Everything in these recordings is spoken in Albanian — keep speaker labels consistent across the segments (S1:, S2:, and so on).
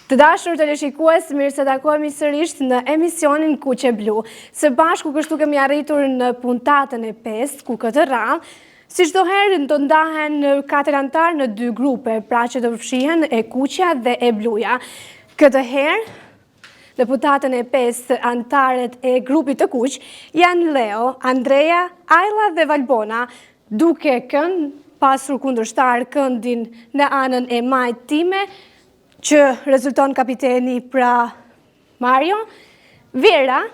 S1: Të dashur teleshikues, mirë se takohemi sërish në emisionin Kuqe Blu. Së bashku kështu kemi arritur në puntatën e 5, ku këtë radhë, si çdo herë do ndahen 4 antarë në 2 grupe, pra që do përfshihen e Kuqja dhe e Bluja. Këtë herë, në puntatën e 5, antarët e grupit të Kuq janë Leo, Andrea, Ajla dhe Valbona, duke pasur kundërshtar këndin në anën e majt time, që rezulton kapiteni pra Mario, Vera,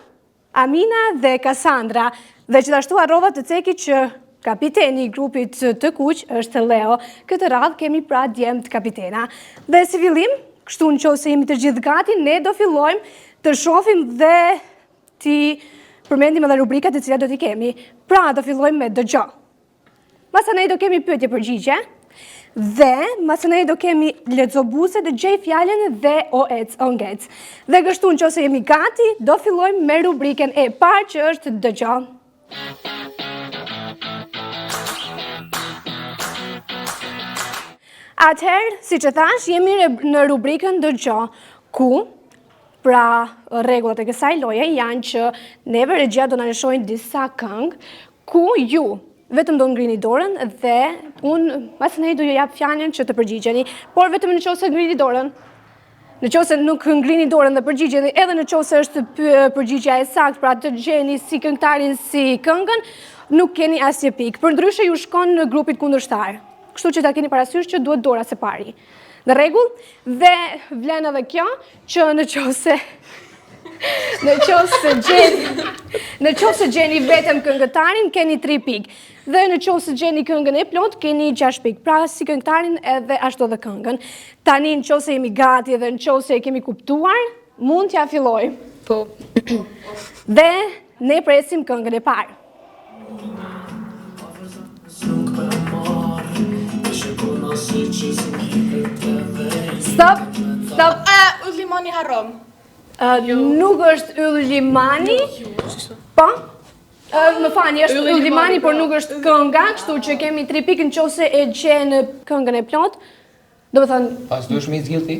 S1: Amina dhe Cassandra, dhe gjithashtu harrova të ceki që kapiteni i grupit të Kuq është Leo. Këtë radhë kemi pra djemt kapitena. Dhe si fillim, kështu në qoftë se jemi të gjithë gati, ne do fillojmë të shohim dhe ti përmendim edhe rubrikat e cilat do t'i kemi. Pra do fillojmë me dëgjo. Masanej do kemi pyetje përgjigje. Dhe masanej do kemi lexobuse dhe gjej fjalën dhe o ec o ngec. Dhe kështu në qoftë se jemi gati, do fillojmë me rubriken e parë që është dëgjo. Atëherë, si që thash, jemi në rubrikën dëgjo, ku pra rregullat e kësaj loje janë që neve regjia do na lëshojnë disa këngë ku ju vetëm do ngrini dorën dhe unë masanej do ju jap fjalën që të përgjigjeni, por vetëm në qoftë se ngrini dorën. Në qoftë se nuk ngrini dorën dhe përgjigjeni, edhe në qoftë se është përgjigja e saktë, pra të gjeni si këngëtarin si këngën, nuk keni asnjë pikë. Përndryshe ju shkon në grupit kundërshtar. Kështu që ta keni parasysh që duhet dora së pari. Në rregull? Dhe vlen edhe kjo që në qoftë se gjeni vetëm këngëtarin, keni 3 pikë. Dhe në qoftë se gjeni këngën e plot, keni 6 pikë. Pra si këngëtarin edhe ashtu edhe këngën. Tani në qoftë se jemi gati dhe në qoftë se e kemi kuptuar, mund t'ja filloj.
S2: Po.
S1: Dhe ne presim këngën e parë. Stop.
S2: Yllimani harrom.
S1: Nuk është Yllimani. Po? Më fani, është Yllimani, por nuk është kënga, kështu që kemi 3 pikë në qoftë se e gjen këngën e plot. Do të thënë...
S3: Pas duhesh me i zgjidh ti?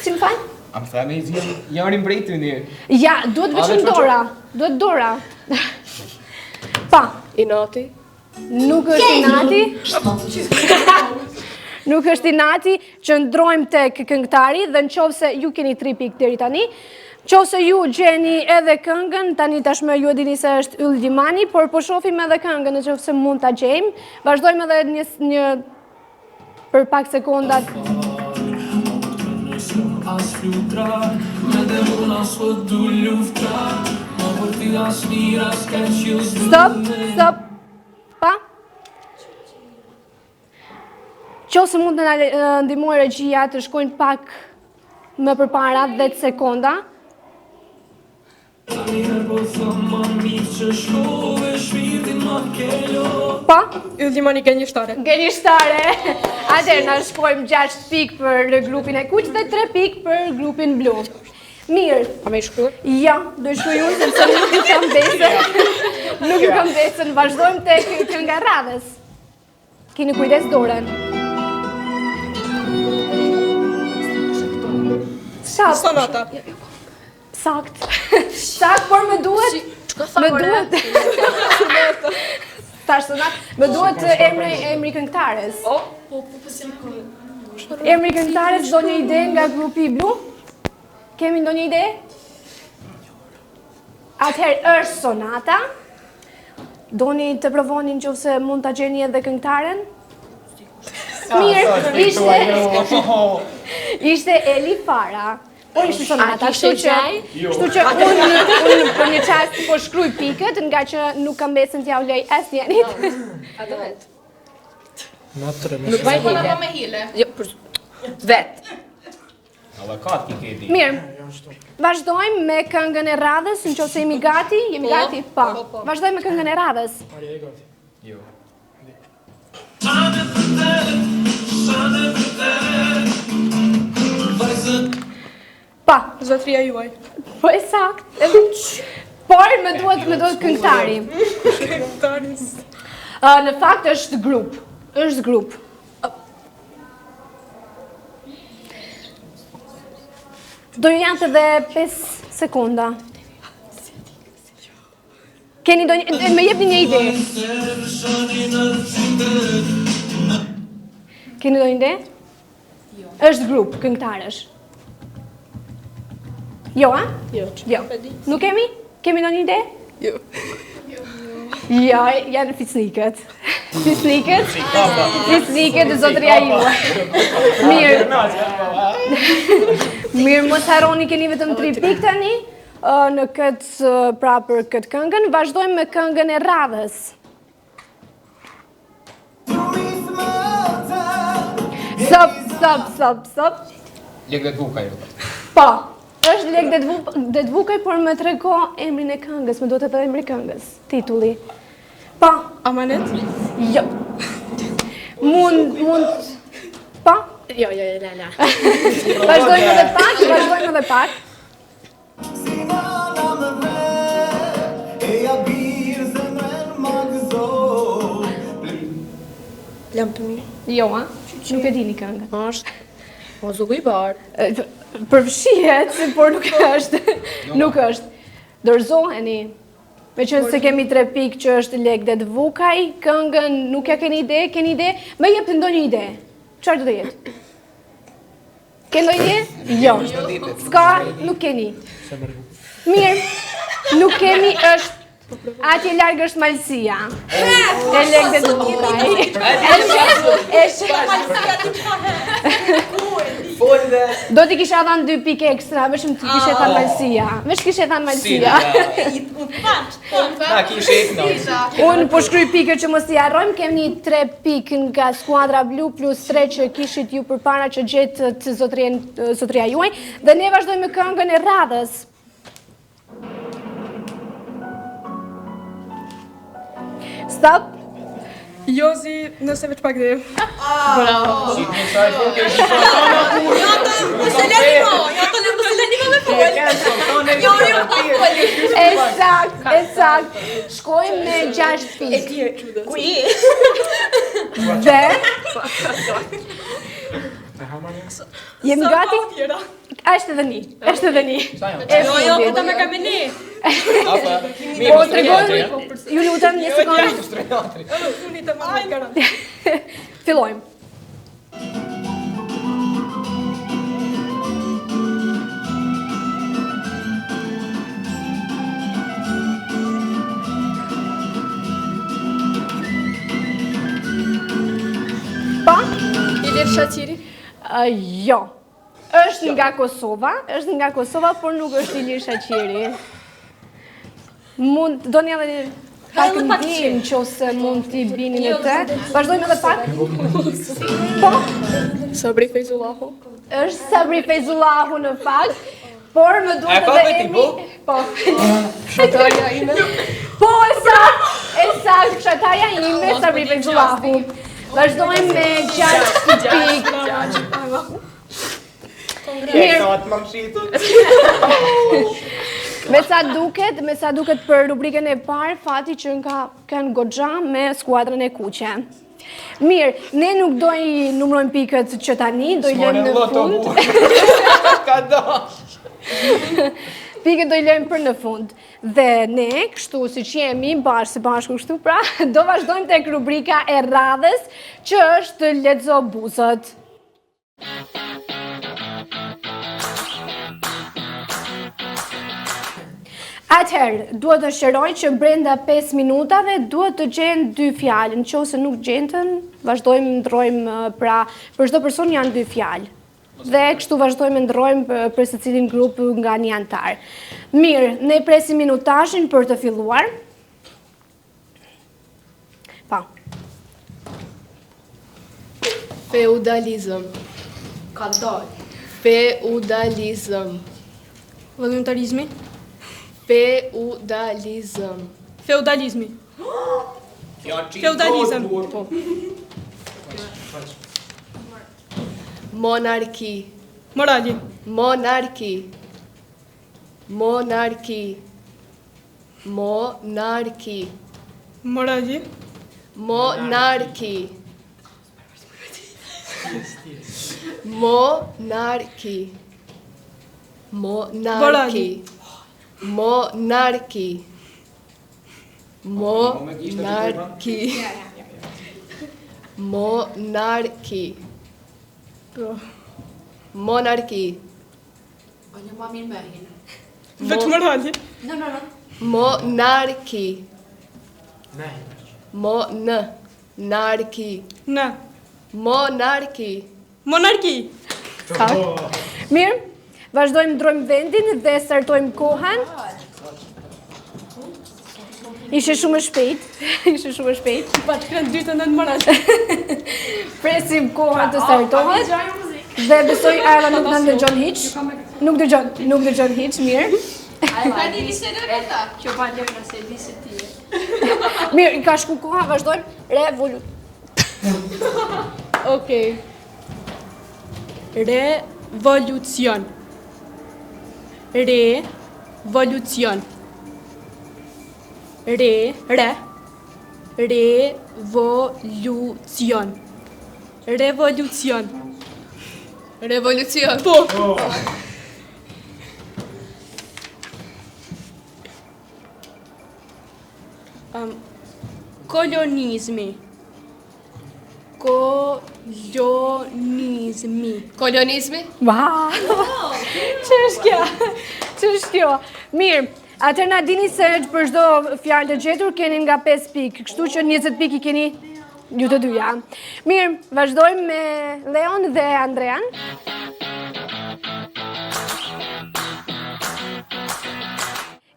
S1: Si më fal?
S3: A më tha me i zgjidh jarin prej ty një.
S1: Ja, duhet veçëm dora. Duhet dora. Pa.
S2: Inati.
S1: Nuk është Inati. Nuk është Inati, që ndrojmë tek këngëtari dhe në qoftë se ju keni 3 pikë deri tani. Qoftë se ju gjeni edhe këngën, tani tashmë ju e dini se është Yllimani, por po shohim edhe këngën në qoftë se mund ta gjejmë. Vazhdojmë edhe një për pak sekondat. Stop. Pa? Qoftë se mund të na ndihmojë regjia të shkojnë pak më përpara 10 sekonda. Pa?
S2: Yllimani gënjeshtare.
S1: Gënjeshtare. Atëherë na shkojmë 6 pikë për grupin e Kuq dhe 3 pikë për grupin Blu. Mirë.
S2: A me i shkruar?
S1: Ja, do i shkruaj unë sepse nuk ju kam besën. Nuk ju kam besën. Vazhdojmë tek kënga e radhës. Keni kujdes dorën.
S2: Sonata.
S1: Sakt, por më duhet... Tash sonat, më duhet emri këngëtares. Emri këngëtares, do një ide nga grupi Blu? Kemi ndonjë ide? Atëherë është Sonata. Doni të provoni nëse mund ta gjeni edhe këngëtaren? Mirë, ishte Eli Fara. Por ishte Sonata, kështu që unë për një çast po shkruaj pikët, nga që nuk kam besën t'ja u lej asnjërit.
S2: A do vet?
S3: Nuk
S2: vaj hile. Me hile. Jo, vet.
S3: Alla kat ki ke di.
S1: Mirë. Vazhdojmë me këngën e radhës, nëse jemi gati? Jemi gati? Po. Vazhdojmë me këngën e radhës.
S3: Maria e gati. Jo.
S1: Pa.
S2: Zotria juaj.
S1: Po e sakt. Por më duhet këngëtari.
S2: Këngëtari.
S1: Në fakt është grup. Është grup. Do ju janë edhe 5 sekunda. Keni do një... Me jepni një ide. Keni do një ide? Jo. Është grup, këngëtarësh. Jo, a?
S2: Jo.
S1: Jo. Nuk kemi? Kemi do një ide?
S2: Jo.
S1: Jo, janë fisnikët. Fisnikët e zotëria juaj. Mirë. Mirë, mos harroni, keni vetëm 3 pikë tani në këtë për këtë këngën. Vazhdojmë me këngën e radhës. Stop.
S3: Lek dhe Dvukaj.
S1: Po, është Lek dhe Dvukaj, por më trego emrin e këngës, më do të të emri këngës, titulli. Po.
S2: Amanet?
S1: Jo. Mund... Po?
S2: Jo, la.
S1: Vazhdojmë edhe pak.
S2: Lampë mirë.
S1: Jo, a? Nuk e dini këngën.
S2: Është. O, zuku i barë.
S1: Përfshihet, por nuk është. Nuk është. Dorëzoheni. Me që se kemi 3 pikë që është Lek dhe Dvukaj, këngën nuk ja keni ide? Me jep të ndonjë ide. Çfarë do të jetë? Keni ndonjë ide? Jo. Ska, nuk keni. Mirë, nuk kemi është... Atje largë është Malësia. E Lek dhe Dvukaj. Do t'i kisha dhanë 2 pikë ekstra, veshëm t'i kishe thanë Malësia. Vesh kishe thanë Malësia. Unë po shkryj pikë që mos t'i harrojmë, kemi 3 pikë nga skuadra blu plus 3 që kishit ju përpara që gjetë të zotëria juaj. Dhe ne vazhdojmë me këngën e radhës. Stop.
S2: Jozi, nëse veç pak dhe.
S1: Bravo. Eksakt. Shkojmë me 6 pikë.
S2: Ku i?
S1: Dhe? Jemi gati? Ashtë edhe një.
S2: Jo, këta me kam e ne.
S1: Po, të regojnë, ju lutëm një sekundë.
S2: Unë të më garantë.
S1: Fillojmë. Pa?
S2: Ilir Shaqiri?
S1: Jo. është nga Kosova, por nuk është Ilir Shaqiri. Do një edhe pak ndim që ose mund t'i bini në të. Vazhdojmë edhe pak. Po?
S2: Sabri Fejzullahu?
S1: është Sabri Fejzullahu në fakt, por më duhet edhe Emi... Po, fshatarja ime. Po, e sakt, fshatarja ime, Sabri Fejzullahu. Vazhdojmë me 6 pikë. Me sa duket për rubrikën e parë, fati që kanë goxha me skuadrën e kuqe. Mirë, ne nuk do i numrojmë pikët që tani, do i lëmë në fund. Pikët do i lëmë për në fund. Dhe ne, kështu si që jemi, bashkë kështu pra, do vazhdojmë tek rubrika e radhës, që është Lexo buzët. Atëherë, duhet të shëroj që brenda 5 minutave duhet të gjenë 2 fjalë. Në qoftë se nuk gjentën, vazhdojmë ndrojmë pra për çdo person janë 2 fjalë. Dhe kështu vazhdojmë ndrojmë për secilin grup nga një antar. Mirë, ne presim minutazhin për të filluar. Pa.
S2: Feudalizëm. Ka dalë. Feudalizëm.
S4: Voluntarizmi.
S2: Feudalizëm.
S4: Feudalizmi. Feudalizëm.
S2: Monarki.
S4: Morali.
S2: Monarki. Monarki. Monarki.
S4: Morali.
S2: Monarki. Monarki. Monarki. Monarki. Monarki. Monarki. Monarki.
S5: Olha uma mirmërin.
S4: Veç moralje.
S5: No.
S2: Monarki. Monarki.
S4: Na.
S2: Monarki.
S4: Monarki.
S1: Mirë, vazhdojmë ndrojmë vendin dhe startojmë kohën. Ishe shumë e shpejt.
S4: Pa të krenë dytë në moral.
S1: Presim kohën të startohet. Dhe besoj Ajla nuk në ndëgjon hiq. Nuk dëgjon hiq, mirë.
S5: Që pa lërë nëse di se ti.
S1: Mirë, i ka shku koha, vazhdojmë.
S4: Okej. Revolucion. Revolucion. Revolucion. Revolucion.
S2: Revolucion.
S4: Po. Kolonizmi.
S2: Kolonizmi.
S1: Wow! Që është kjo? Mirë, atër na dini se për çdo fjalë të gjetur keni nga 5 pikë, kështu që 20 pikë i keni ju të dyja. Mirë, vazhdojmë me Leon dhe Andrean.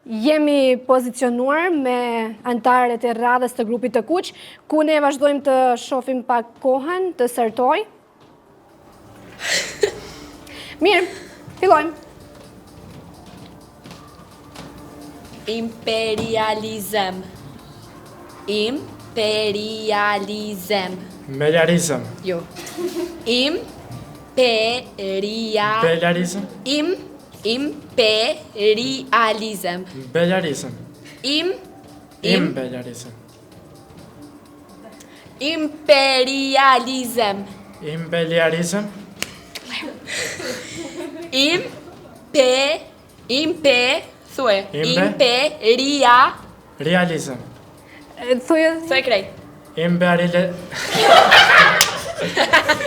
S1: Jemi pozicionuar me antarët e radhës të grupit të kuq, ku ne vazhdojmë të shohim pak kohën të startoj. Mirë, fillojmë.
S5: Imperializëm. Imperializëm.
S6: Imperializëm.
S5: Jo. Imperializëm. Imperializëm.
S6: Imperializëm.
S5: Imperializëm.
S6: Imperializëm.
S5: Thuaj.
S6: Realizëm.
S5: Thuaj krejt.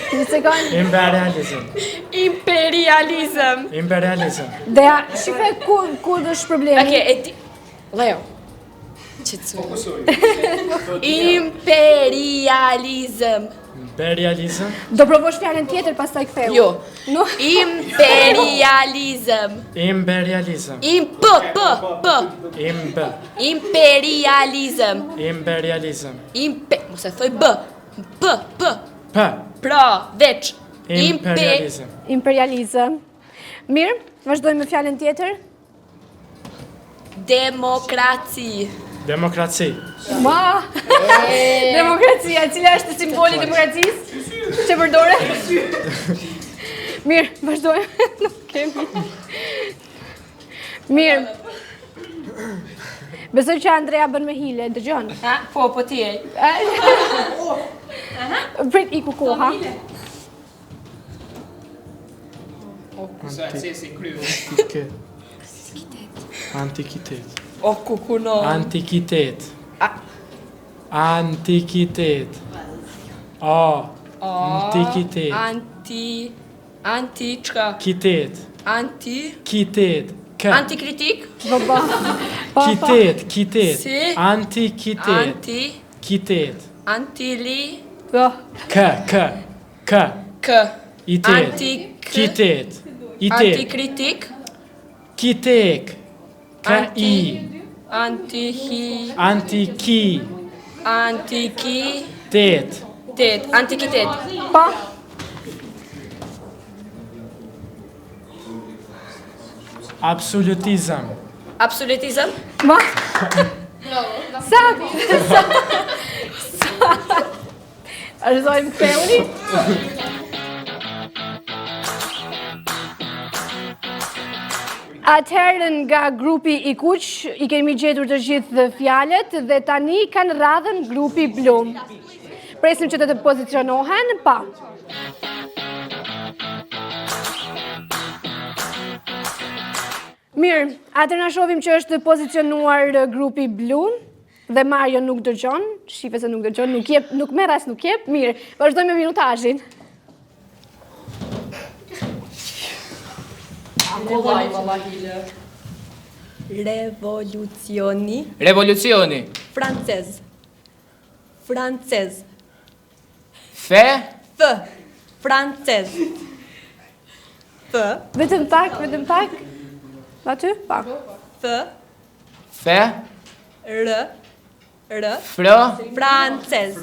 S1: Një sekund.
S5: Imperializëm.
S1: Dhe shife ku është problemi?
S5: Okej, e ti... Leo. Qëtësu. Imperializëm.
S1: Do provosh fjalën tjetër, pastaj ktheu.
S5: Jo.
S1: No.
S5: Imperializëm. Imperializëm. Mos e thoj b. Pra, veç.
S1: Imperializëm. Mirë, vazhdojmë me fjalën tjetër.
S5: Demokraci.
S1: Ma! Demokracia, cila është simboli i demokracisë? Që përdore? Mirë, vazhdojmë. Nuk kemi. Mirë. Besoj që Andrea bën me hile, dëgjon.
S5: Po ti e.
S1: Prit iku koha.
S6: Antikitet.
S5: O kukuno.
S6: Antikitet. Antikitet.
S5: Anti çka?
S6: Kitet. Kitet.
S5: Antikritik?
S1: Baba.
S6: Kitet.
S5: Si?
S6: Antikitet. Kitet.
S5: Antili.
S6: K.
S5: K.
S6: Itet. Kitet.
S5: Antikritik.
S6: Kitek. K-I.
S5: Antiki.
S6: Tet.
S5: Antikitet.
S1: Pa.
S6: Absolutizëm.
S1: Ma. Sakt. Vazhdojmë ktheuni. Atëherë nga grupi i kuq i kemi gjetur të gjithë fjalët dhe tani kanë radhën grupi blu. Presim që të pozicionohen, pa. Mirë, atër na shohim që është pozicionuar grupi blu dhe Mario nuk dëgjon, shife se nuk dëgjon, nuk merr as nuk jep. Mirë, vazhdojmë me minutazhin.
S4: Revolucioni
S5: Revolucioni.
S4: francez. Francez.
S5: Fe.
S4: F. Francez. F.
S1: Vetëm pak. Aty? Pa.
S4: F.
S5: Fe.
S4: R.
S5: Fro.
S4: Francez.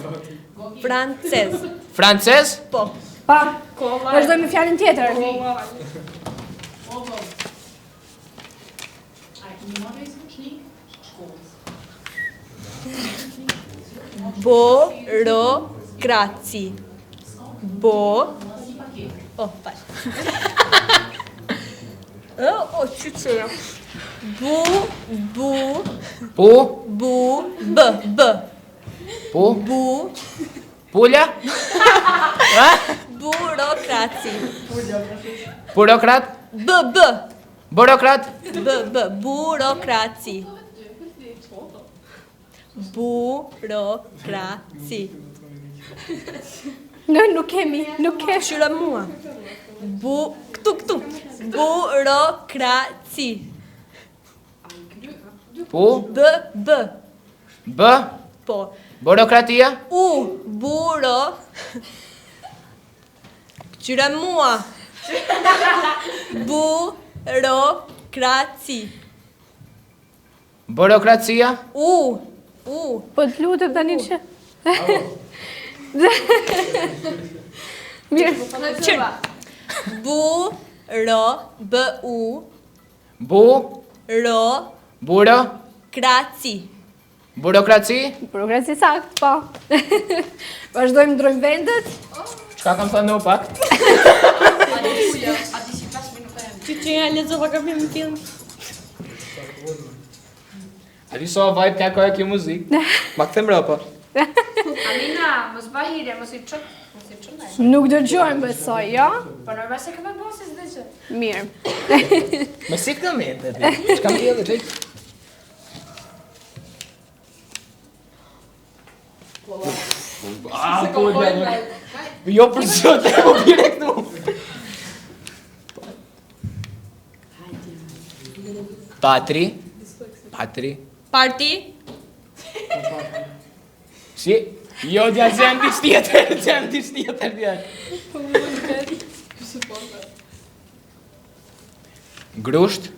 S4: Francez.
S5: Francez.
S4: Po.
S1: Pa. Vazhdojmë me fjalën tjetër.
S4: Burocraci. Oh, fal. Çuçuram.
S5: Pu. Pu. Pulja.
S4: Burocraci.
S5: Burokrat. Burokrat.
S4: Burocraci. Burocraci.
S1: Nuk kemi.
S4: Shira mua. Këtu. Burocraci.
S5: Pu.
S4: B.
S5: B.
S4: Po.
S5: Burokratia.
S4: Qyra mua. Burocraci.
S5: Burokracia.
S1: Po të lutem tani që. Mirë.
S4: Kraci.
S5: Burokraci.
S1: Burokraci sakt, po. Vazhdojmë ndrojmë vendet.
S5: Çka kam thënë në pak?
S4: Që ja lexova ka film film.
S3: A di so vibe ka koja kjo muzik? Ma këthem rëpa.
S5: Alina, mos bahire, mos i çon.
S1: Nuk dëgjojmë besoj, jo?
S5: Po normal se kemë bosë s'dëgjoj.
S1: Mirë.
S3: Me si këtë mente ti? Çka më thellë ti? Po jo për zotë, po bire këtu. Patri.
S4: Parti.
S3: Si? Jo, dja zemë t'i shtjetër, dja. Grusht.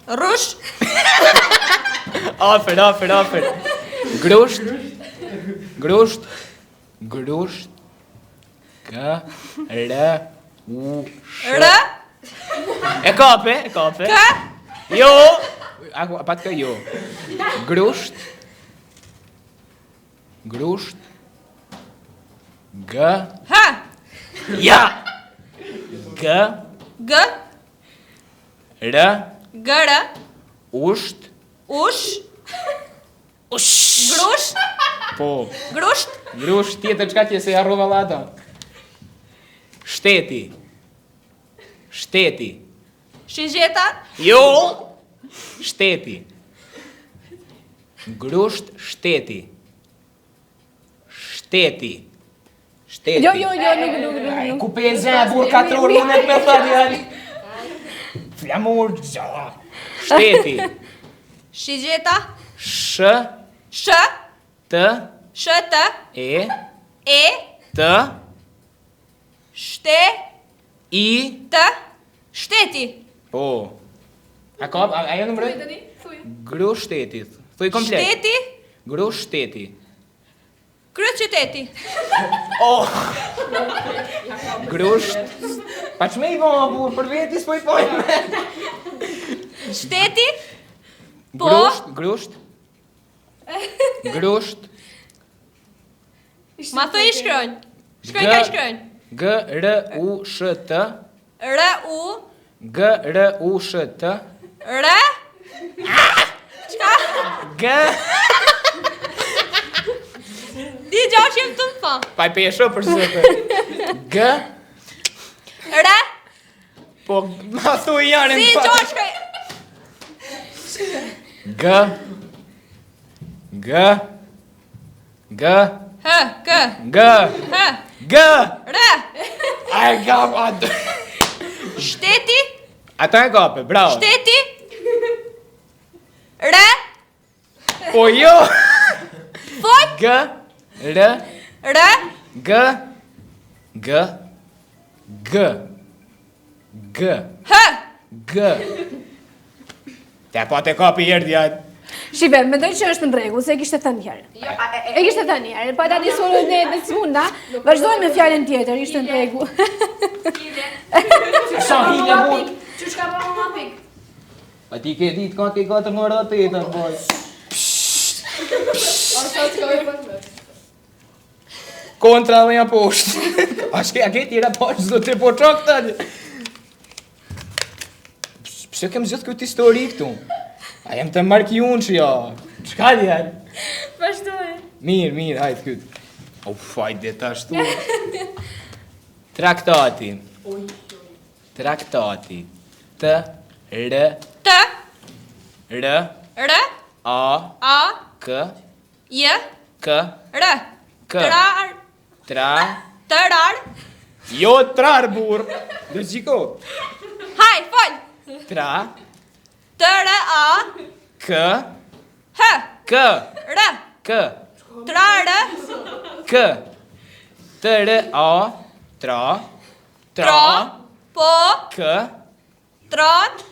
S4: Rush.
S3: Afer. Grusht.
S4: R.
S3: E kape.
S4: K.
S3: Jo. Pat ka jo. Grusht. G.
S4: H.
S3: Ja. G.
S4: G.
S3: R.
S4: Gr.
S3: Usht.
S4: Grusht.
S3: Po.
S4: Grusht.
S3: Tjetër çka tje se jarrova lata. Shteti.
S4: Shigjeta.
S3: Jo. Shteti. Grusht shteti.
S1: Jo, nuk.
S3: Ku peze, burë 4 orë, unë e të me thadi, ali. Flamur, shteti.
S4: Shigjeta.
S3: Sh, t,
S4: Sht.
S3: e,
S4: E.
S3: t,
S4: Shte.
S3: i,
S4: T. Shteti.
S3: po. A jo në mërë? Gru shtetit. Thuj komplet.
S4: Shteti.
S3: Gru shteti.
S4: Kryeqyteti.
S3: Grusht. Pa që me i vonë, burë, për vetis, po i pojnë me.
S4: Shteti. Po.
S3: Grusht.
S4: Ma thë i shkronj. Shkronj ka i shkronj.
S3: G-R-U-S-T.
S4: R-U-S-T. R. Qka?
S3: G.
S4: Di gjash jem të më fa.
S3: Pa i pesho për zëtë. G.
S4: R.
S3: Po, ma thuj janë
S4: Si gjatë shkoj.
S3: G. G. G.
S4: H, K,
S3: G.
S4: H,
S3: G.
S4: R.
S3: Ai gap
S4: Shteti,
S3: Ata e kape, bravo.
S4: shteti. R,
S3: Po jo.
S4: foj,
S3: G. R.
S4: R,
S3: G. G. G. G.
S4: H.
S3: G. Te pa te kapi jerdja.
S1: Shive, mendoj që është në rregull, se e kishte thënë herë. E kishte thënë herë, pa tani solo ne me smunda, vazhdojmë me fjalën tjetër, ishte në rregull.
S3: Sa hile mund.
S5: Që shka pa më pik?
S3: Pa ti ke ditë ka ke 4 mëra të jetë, boy. Kontra dhe ja poshtë. A ke tjera poshtë, zdo të po qok tani. Pse kem zhjith këtë histori këtu? A jem të marki unë që ja. Qka di hajt?
S1: Vazhdojmë.
S3: Mirë, hajt këtë. Hajde të ashtu. Traktati. Traktati. T, R,
S4: T,
S3: R,
S4: R,
S3: A,
S4: A,
S3: K,
S4: J,
S3: K,
S4: R.
S3: K.
S4: Trar,
S3: Tra,
S4: trar.
S3: jo trar bur. Do gjiko.
S4: Haj, fol.
S3: Tra,
S4: T, R, A,
S3: K,
S4: H,
S3: K,
S4: R.
S3: K,
S4: Trar,
S3: K, T, R, A, tra,
S4: tra, po,
S3: K,
S4: trat.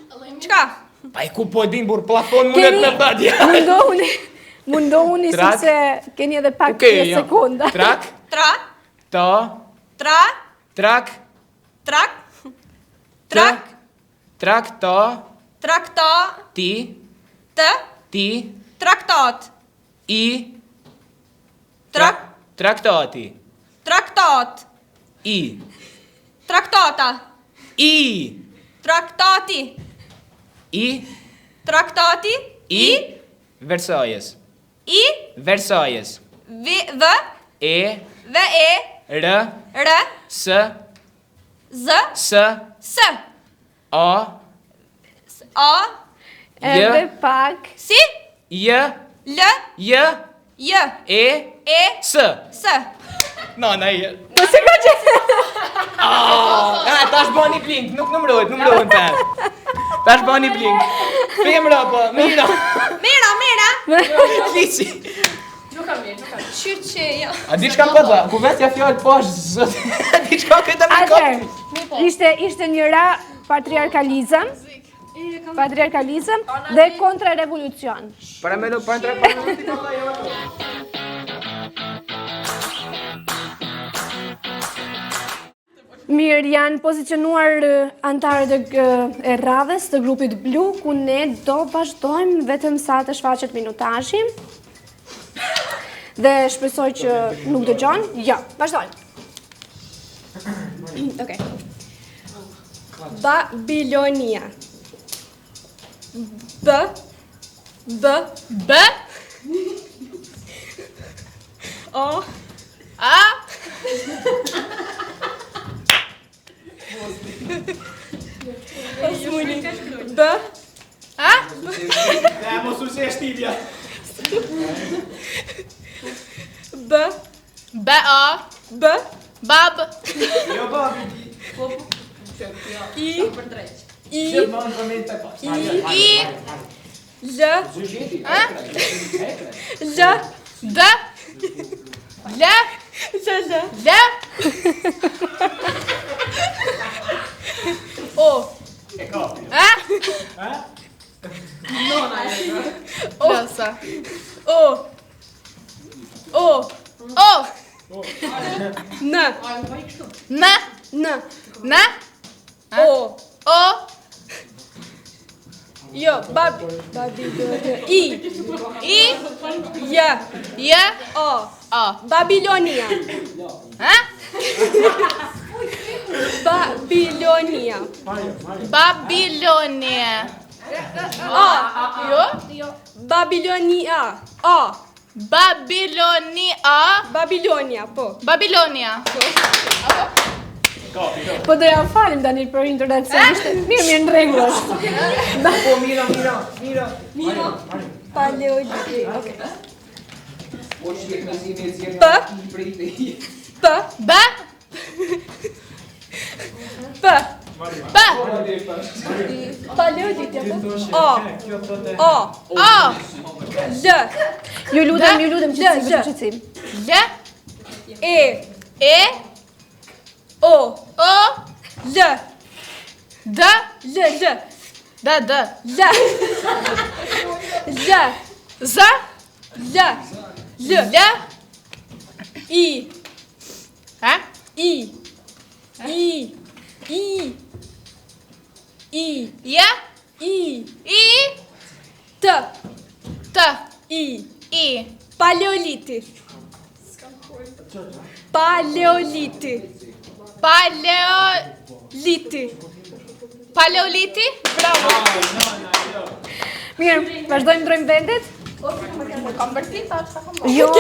S4: Qka?
S3: pa i ku po din bur plafon mundet me thadja.
S1: Mundohuni
S3: Trak.
S1: sepse keni edhe pak
S3: Okej,
S1: 10 sekonda.
S3: Trak,
S4: Tra,
S3: ta,
S4: tra,
S3: trak,
S4: trak, trak,
S3: trak, ta,
S4: trakta,
S3: ti,
S4: t,
S3: ti,
S4: traktat,
S3: i,
S4: Trak.
S3: traktati,
S4: traktat,
S3: i,
S4: traktata,
S3: i,
S4: traktati,
S3: i,
S4: traktati,
S3: i, Versailles,
S4: i,
S3: Versailles,
S4: v,
S3: e,
S4: v, e,
S3: r,
S4: r,
S3: s,
S4: z,
S3: s,
S4: s,
S3: a,
S4: a,
S1: Edhe pak.
S4: si,
S3: j,
S4: l,
S3: j,
S4: j,
S3: e,
S4: e,
S3: s.
S4: s.
S3: No, na i.
S1: Po se ka që...
S3: Tash bani blink, nuk numrojnë për. Tash bani blink. Femra po, mira.
S4: Mira,
S3: Lici.
S5: Nuk kam mirë, nuk kam.
S4: qyqe, ja.
S3: A di çka po tha? Ku vetja fjalë posh. A di çka këta me kop?
S1: Atëherë, ishte njëra patriarkalizëm dhe kontrarevolucion.
S3: Para me lo para entrar
S1: Mirë, janë pozicionuar antarët e radhës të grupit blu, ku ne do vazhdojmë vetëm sa të shfaqet minutazhi. Dhe shpresoj që nuk dëgjon. Jo, vazhdojmë. Okej. Babilonia. B. O.
S4: A,
S1: B.
S4: a,
S3: Ja, mos u se shtilja.
S1: B.
S4: b, a,
S1: B.
S4: bab,
S3: Jo babi.
S1: I. I.
S4: i,
S1: L.
S4: a,
S1: L.
S4: d, l, l,
S1: O.
S4: a,
S2: Nossa.
S1: O. O.
S4: o,
S1: N.
S4: n,
S1: N.
S4: n,
S1: O.
S4: o,
S1: Jo, Babilonia. I.
S4: i,
S1: J.
S4: j,
S1: O.
S4: o,
S1: Babilonia.
S4: a,
S1: Babilonia.
S4: Babilonia.
S1: O.
S4: Jo?
S1: Babilonia. O.
S4: Babilonia.
S1: Babilonia, po.
S4: Babilonia.
S1: Po do ja falim tani për internacion. Ishte mirë në rregull është.
S3: Po, mira.
S1: Paleoliti. Okej.
S3: Po, shqip në si me zjerë
S4: P.
S3: i prejtë.
S4: P. B. P. B.
S1: Paleoliti.
S4: O. O. O. L.
S1: Ju lutem qetësim.
S4: L. E. E. O. O. L. D. L. D. D. L. L. Z. L. L. I. Ha? I. I. I. I. Ja. I. I. T. T. I. I. Paleoliti. Paleoliti. Paleoliti. Paleoliti? Bravo.
S1: Mirë, vazhdojmë ndrojmë vendet?
S4: Kam bërtit, ta që kam
S1: Jo, nuk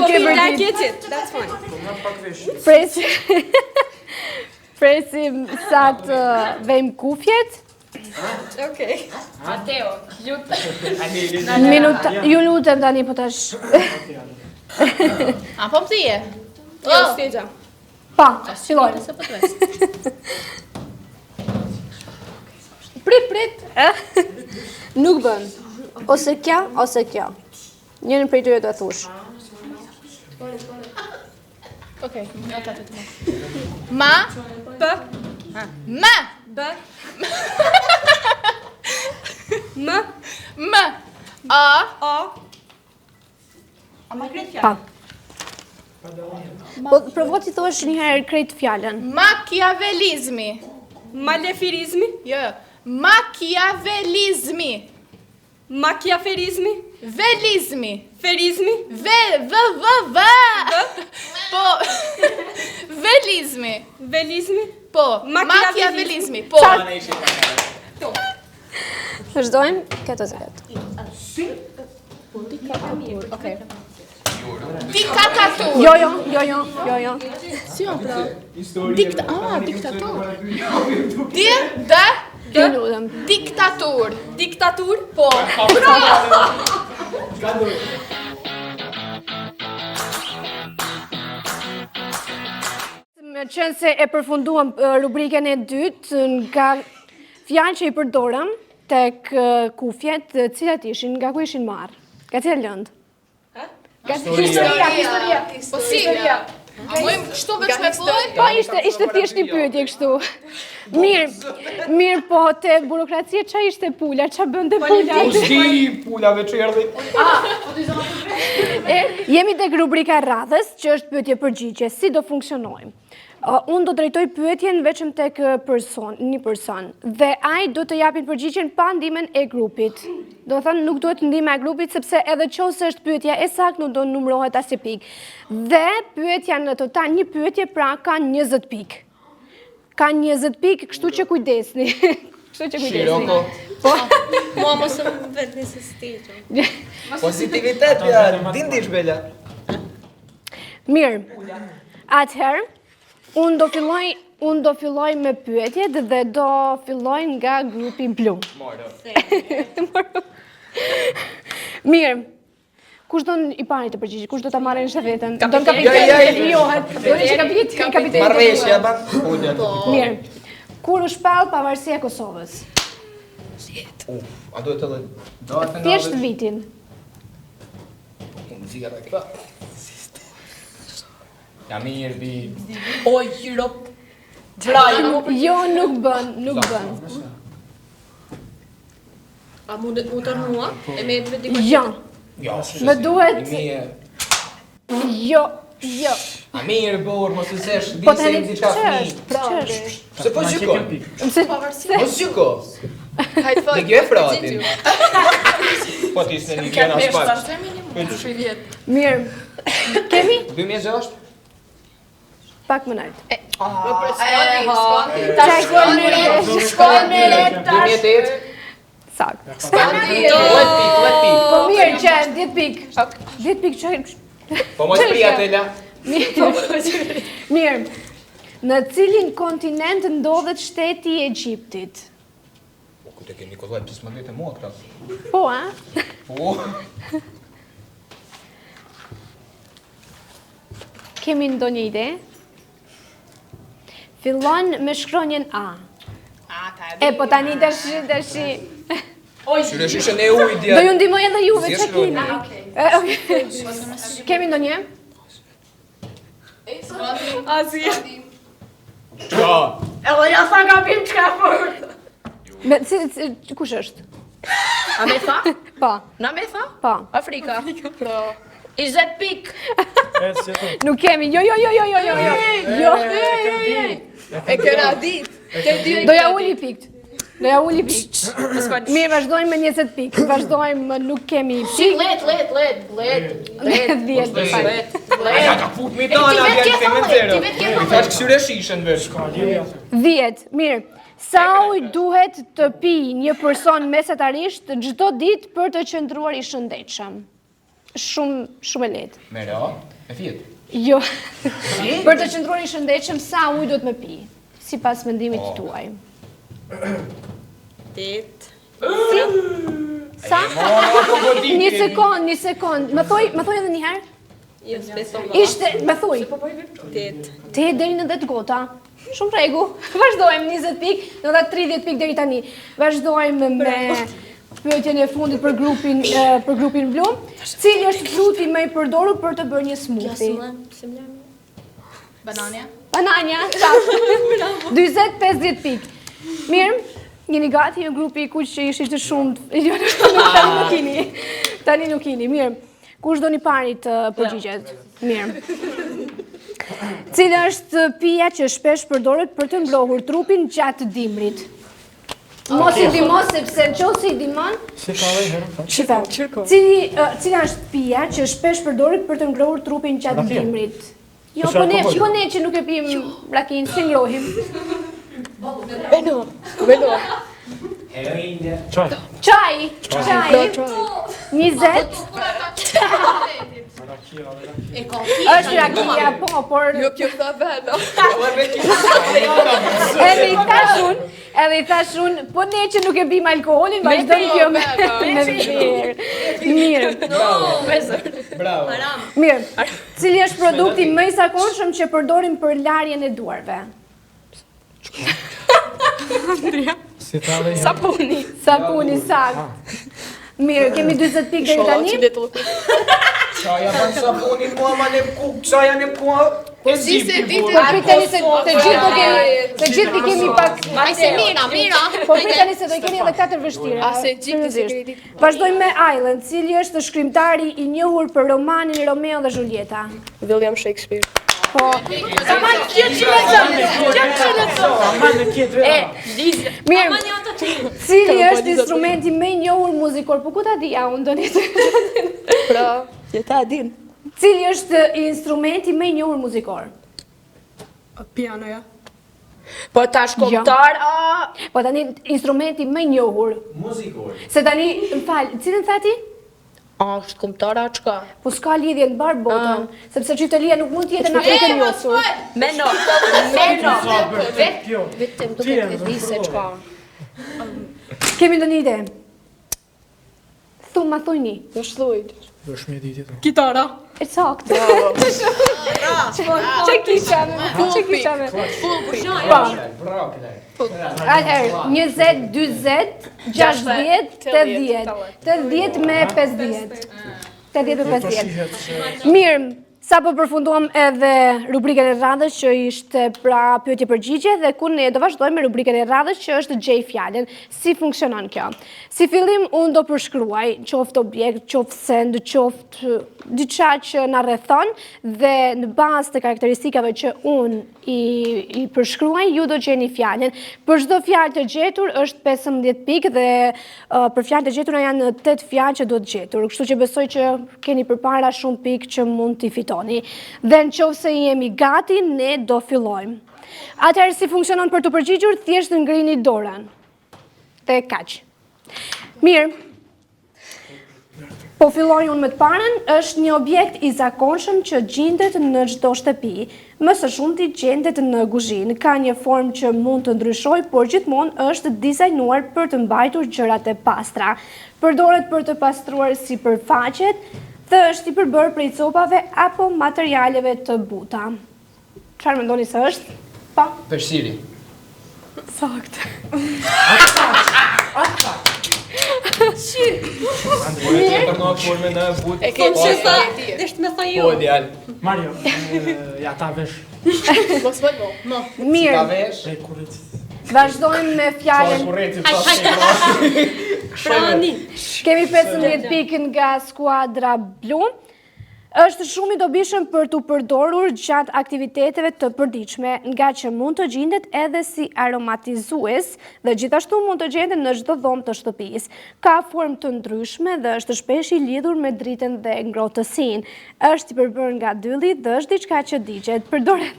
S1: e
S4: I
S1: bërtit.
S4: get it. That's fine.
S1: Presim sa të vejmë kufjet.
S4: Okay.
S2: Mateo,
S1: Minuta, ju lutem tani po tash.
S4: A po më thije? Jo, stjeqa.
S1: Pa, fillojmë.
S4: Se po të vesë.
S1: Prit. Nuk bën. Ose kjo, ose kjo. Njërin prej tyre do të thush.
S4: Okej, Ma. P. Ma. B. M. M. A. A.
S1: Pa. Po provo ti thuash një herë krejt fjalën.
S4: Machiavellizmi. Malefirizmi? Jo. Machiavellizmi. Machiaferizmi? Velizmi. Ferizmi? Po. Velizmi. Velizmi? Po. Machiavellizmi. Po.
S1: Vazhdojmë, këto zërat.
S4: Okej. Diktatur.
S1: Jo.
S4: Diktator.
S1: Ju lutem.
S4: Diktatur. Diktatur? Po.
S1: Me qenë se e përfunduam rubrikën e dytë nga fjalë që i përdorëm tek kufjet, cilat ishin, nga ku ishin marrë? Nga cilat lëndë?
S4: Historia. Po si? A mojmë kështu veç me pojë?
S1: Po, ishte thjesht një pyetje kështu. Mirë, po, te burokracia qa ishte pula, qa bënde pula?
S3: Ushti pulave që erdhi.
S1: Jemi tek rubrika radhës, që është pyetje përgjigje, si do funksionojmë. Unë do drejtoj pyetjen vetëm tek një person, dhe ai do të japin përgjigjen pa ndihmën e grupit. Do thënë nuk duhet ndihma e grupit, sepse edhe qoftë është pyetja e saktë, nuk do numërohet asnjë pikë. Dhe pyetja në total, një pyetje pra ka 20 pikë. Ka 20 pikë, kështu që kujdesni.
S3: Shiroko.
S1: Po.
S4: Mua mos më vetë nëse stilë.
S3: Pozitivitet, ja, dindish bela.
S1: Mirë, atëherë, unë do filloj me pyetjet dhe do filloj nga grupi blu. Mirë, kush do i pari të përgjigj? Kush do ta marrë në shafetën? Do në kapiteni johet. Do në kapiteni.
S3: Marrëveshja ban.
S1: Mirë. Kur u shpall pavarësia e Kosovës?
S3: A duhet të dhe...
S1: Thjesht vitin.
S3: Muzika ta ke. Ja mirë, bi...
S4: O, Europe. Braj.
S1: Jo, nuk bën.
S4: A mundet mu të rënua? E me të dikot?
S1: Jo,
S3: Jo,
S1: më duhet... Jo.
S3: A mirë, borë, mos të zesh, di
S1: Po
S3: se
S1: tani
S3: im diqa fmi.
S1: ç'është?
S3: Se po gjyko. Mos gjyko.
S2: Hajtë
S3: Dhe
S2: foj.
S3: kjo e fratin. Po t'is në një gjena shpak.
S1: Mirë. Kemi
S3: 2006?
S1: pak më lart.
S2: Shkoj me letë.
S3: 2008?
S1: Sakt.
S3: Let pik.
S1: Po mirë, që 10 pikë. 10 pikë që...
S3: Po mos pria të la.
S1: Mirë. Në cilin kontinent ndodhet shteti i Egjiptit?
S3: Ku të keni Nikolaj 15 mua këta?
S1: Po, a?
S3: Po.
S1: Kemi ndonjë ide? Fillon me shkronjën A. Po tani dashi.
S3: Shyreshishën e ujtja.
S1: Do ju ndihmoj edhe juve që keni. Kemi ndonjë?
S4: Azia.
S3: Qa?
S5: Edhe ja sa gabim çka fort.
S1: Kush është?
S5: A me tha?
S1: Po,
S5: Na me tha?
S1: po.
S5: Afrika. 20 pik.
S1: Nuk kemi. Jo.
S4: E këna dit.
S1: Do ja uli pikt. Mirë, vazhdojmë me 20 pikë. Vazhdojmë, nuk kemi
S5: Si
S1: pikë.
S5: let.
S1: 10 pikë.
S3: Ja ka fut mi tana
S5: Ti vetë
S3: djallë
S5: ke
S3: me
S5: thonë,
S3: zero.
S5: ti vetë ke thonë.
S3: I thash këshyreshishën vesh.
S1: 10. Mirë. Sa ujë duhet të pi një person mesatarisht çdo ditë për të qëndruar i shëndetshëm? Shumë e lehtë.
S3: Mere, a? E fjetë.
S1: Jo. Për të qëndruar i shëndetshëm, sa ujë duhet me pi? Sipas mendimit tuaj.
S4: 8.
S1: Sa? Një sekond. Më thoj edhe një herë?
S4: Jo, s'besoj.
S1: Ishte, më thuj.
S4: 8.
S1: Te deri në 10 gota. Shumë regu. Vazhdojmë 20 pikë, do ta 30 pikë deri tani. Vazhdojmë me pyetjen e fundit për grupin blu. Cili është fruti më i përdorur për të bërë një smoothie?
S5: Banania.
S1: Banania. 40-50 pikë. Mirë. Jeni gati në grupi i kuq që ishte shumë. Tani nuk keni. Mirë. Kush do një pari të përgjigjet? Mirë. Cila është pija që shpesh përdoret për të mblohur trupin gjatë dimrit? Mos i dimon, sepse nëse i dimon... Cila është pija që shpesh përdoret për të mblohur trupin gjatë dimrit? Jo, po ne që nuk e pim rakin, si ngrohim.
S4: Velo.
S1: Qaj. 20. Është rakia, po, por...
S4: Jo kjo tha velo.
S1: Edhe i thash unë, po ne që nuk e bim alkoholin, vazhdojmë kjo me mirë.
S3: Bravo.
S1: Mirë, cili është produkti më i zakonshëm që përdorim për larjen e duarve? Sapuni, sakt. Mirë, kemi 40 pikë deri tani.
S3: Qaja ban saponin mua ma ne kuk, qaja ne kua...
S4: Po si se ditë
S1: Po pritani se të gjithë kemi pak...
S5: Ai se mira.
S1: Po pritani se do i keni edhe 4 vështire.
S4: se gjithë se keni ditë.
S1: Vazhdojmë me Island, cili është shkrimtari i njohur për romanin Romeo dhe Julieta.
S4: William Shakespeare.
S1: Po. Mirë, cili është instrumenti më i njohur muzikor? Po ku ta di, unë do një të...
S4: Pra, jeta din.
S1: Cili është instrumenti më i njohur muzikor?
S4: Pianoja. Po tash kombëtar,
S1: Po tani instrumenti më i njohur.
S3: Muzikor.
S1: Se tani, më fal, cilën tha ti?
S4: është kombëtara çka?
S1: Po s'ka lidhje në bar botën, sepse Qytelia nuk mund të jetë në Afrikën e Josur.
S4: Meno. Vetëm duke të di se çka.
S1: Kemi ndonjë ide? Ma thujni.
S4: Do shlujt.
S6: Është mjeti tjetër.
S4: Kitara.
S1: E saktë. Çe kisha me? Atëherë, 20, 40, 60, 80. 80 me 50. 80 me 50. Mirë. Sa po përfunduam edhe rubrikën e radhës që ishte pra pyetje përgjigje dhe ku ne do vazhdojmë me rubrikën e radhës që është gjej fjalën. Si funksionon kjo? Si fillim unë do përshkruaj qoftë objekt, qoftë send, qoftë diçka që na rrethon dhe në bazë të karakteristikave që unë i përshkruaj, ju do gjeni fjalën. Për çdo fjalë të gjetur është 15 pikë dhe për fjalët e gjetura janë 8 fjalë që duhet gjetur. Kështu që besoj që keni përpara shumë pikë që mund t'i fitoni. Dhe në qoftë se jemi gati, ne do fillojmë. Atëherë si funksionon për të përgjigjur, thjesht ngrini dorën. Dhe kaq. Mirë. Po filloj unë me të parën, është një objekt i zakonshëm që gjendet në çdo shtëpi. Më së shumti gjendet në kuzhinë. Ka një formë që mund të ndryshojë, por gjithmonë është dizajnuar për të mbajtur gjërat e pastra. Përdoret për të pastruar sipërfaqet dhe është i përbërë prej copave apo materialeve të buta. Çfarë mendoni se është? Po.
S3: Peshqiri.
S1: Saktë.
S3: Mirë. Në formë në but.
S5: E ke qesa, deshtë me tha ju.
S3: Po, djal.
S6: Mario, ja ta vesh.
S4: Mos vëllo. No.
S3: Ta
S1: Mirë,
S3: vesh.
S6: Prej kurrit.
S1: vazhdojmë me fjalën.
S3: Kurreti pas.
S5: Prani.
S1: Kemi 15 pikë nga skuadra blu. Është shumë i dobishëm për të përdorur gjatë aktiviteteve të përditshme, nga që mund të gjendet edhe si aromatizues dhe gjithashtu mund të gjendet në çdo dhomë të shtëpisë. Ka formë të ndryshme dhe është shpesh i lidhur me dritën dhe ngrohtësinë. Është i përbërë nga dylli dhe është diçka që digjet. Përdoret.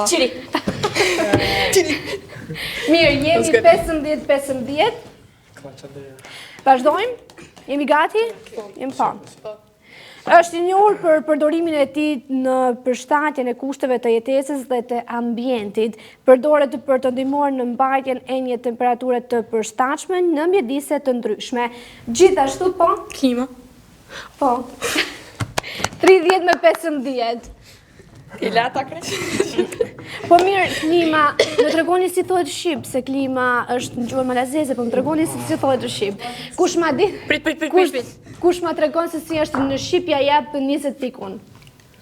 S5: Qiri.
S1: Mirë, jemi 15-15. Vazhdojmë? Jemi gati? Jemi pa. Është i njohur për përdorimin e tij në përshtatjen e kushteve të jetesës dhe të ambientit. Përdoret për të ndihmuar në mbajtjen e një temperature të përshtatshme në mjedise të ndryshme. Gjithashtu po?
S5: Klima.
S1: Po. 30 me 15.
S5: I lata kre.
S1: Po mirë, klima, më tregoni si thuhet shqip, se klima është në gjuhën malazeze, po më tregoni si thuhet në shqip. Kush ma di?
S5: Prit.
S1: Kush ma tregon se si është në shqip, ja jap 20 pikun.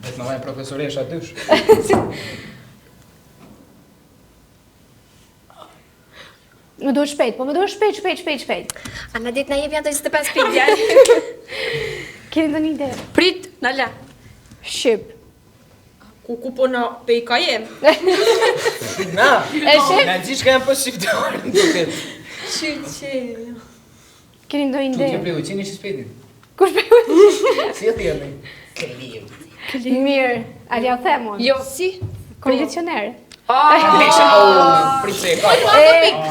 S3: Vetë më vaj profesoresha dysh.
S1: Më duhet shpejt, po më duhet shpejt.
S5: A na ditë na jep janë të 25 pikë djalë.
S1: Keni ndonjë ide?
S5: Prit, na la.
S1: Shqip.
S5: Ku po na pe i ka jem.
S3: Na.
S1: E shqip?
S3: Na gjithë që janë për shqiptarë në duket.
S1: Keni ndonjë
S3: Tu
S1: ide?
S3: t'je pleu, qeni që shpetin.
S1: Kush për
S3: Si e t'jemi? Këllim.
S1: Mirë, a ja themon?
S5: Jo, si?
S1: Kondicioner.
S3: Pesha, pritse, ka.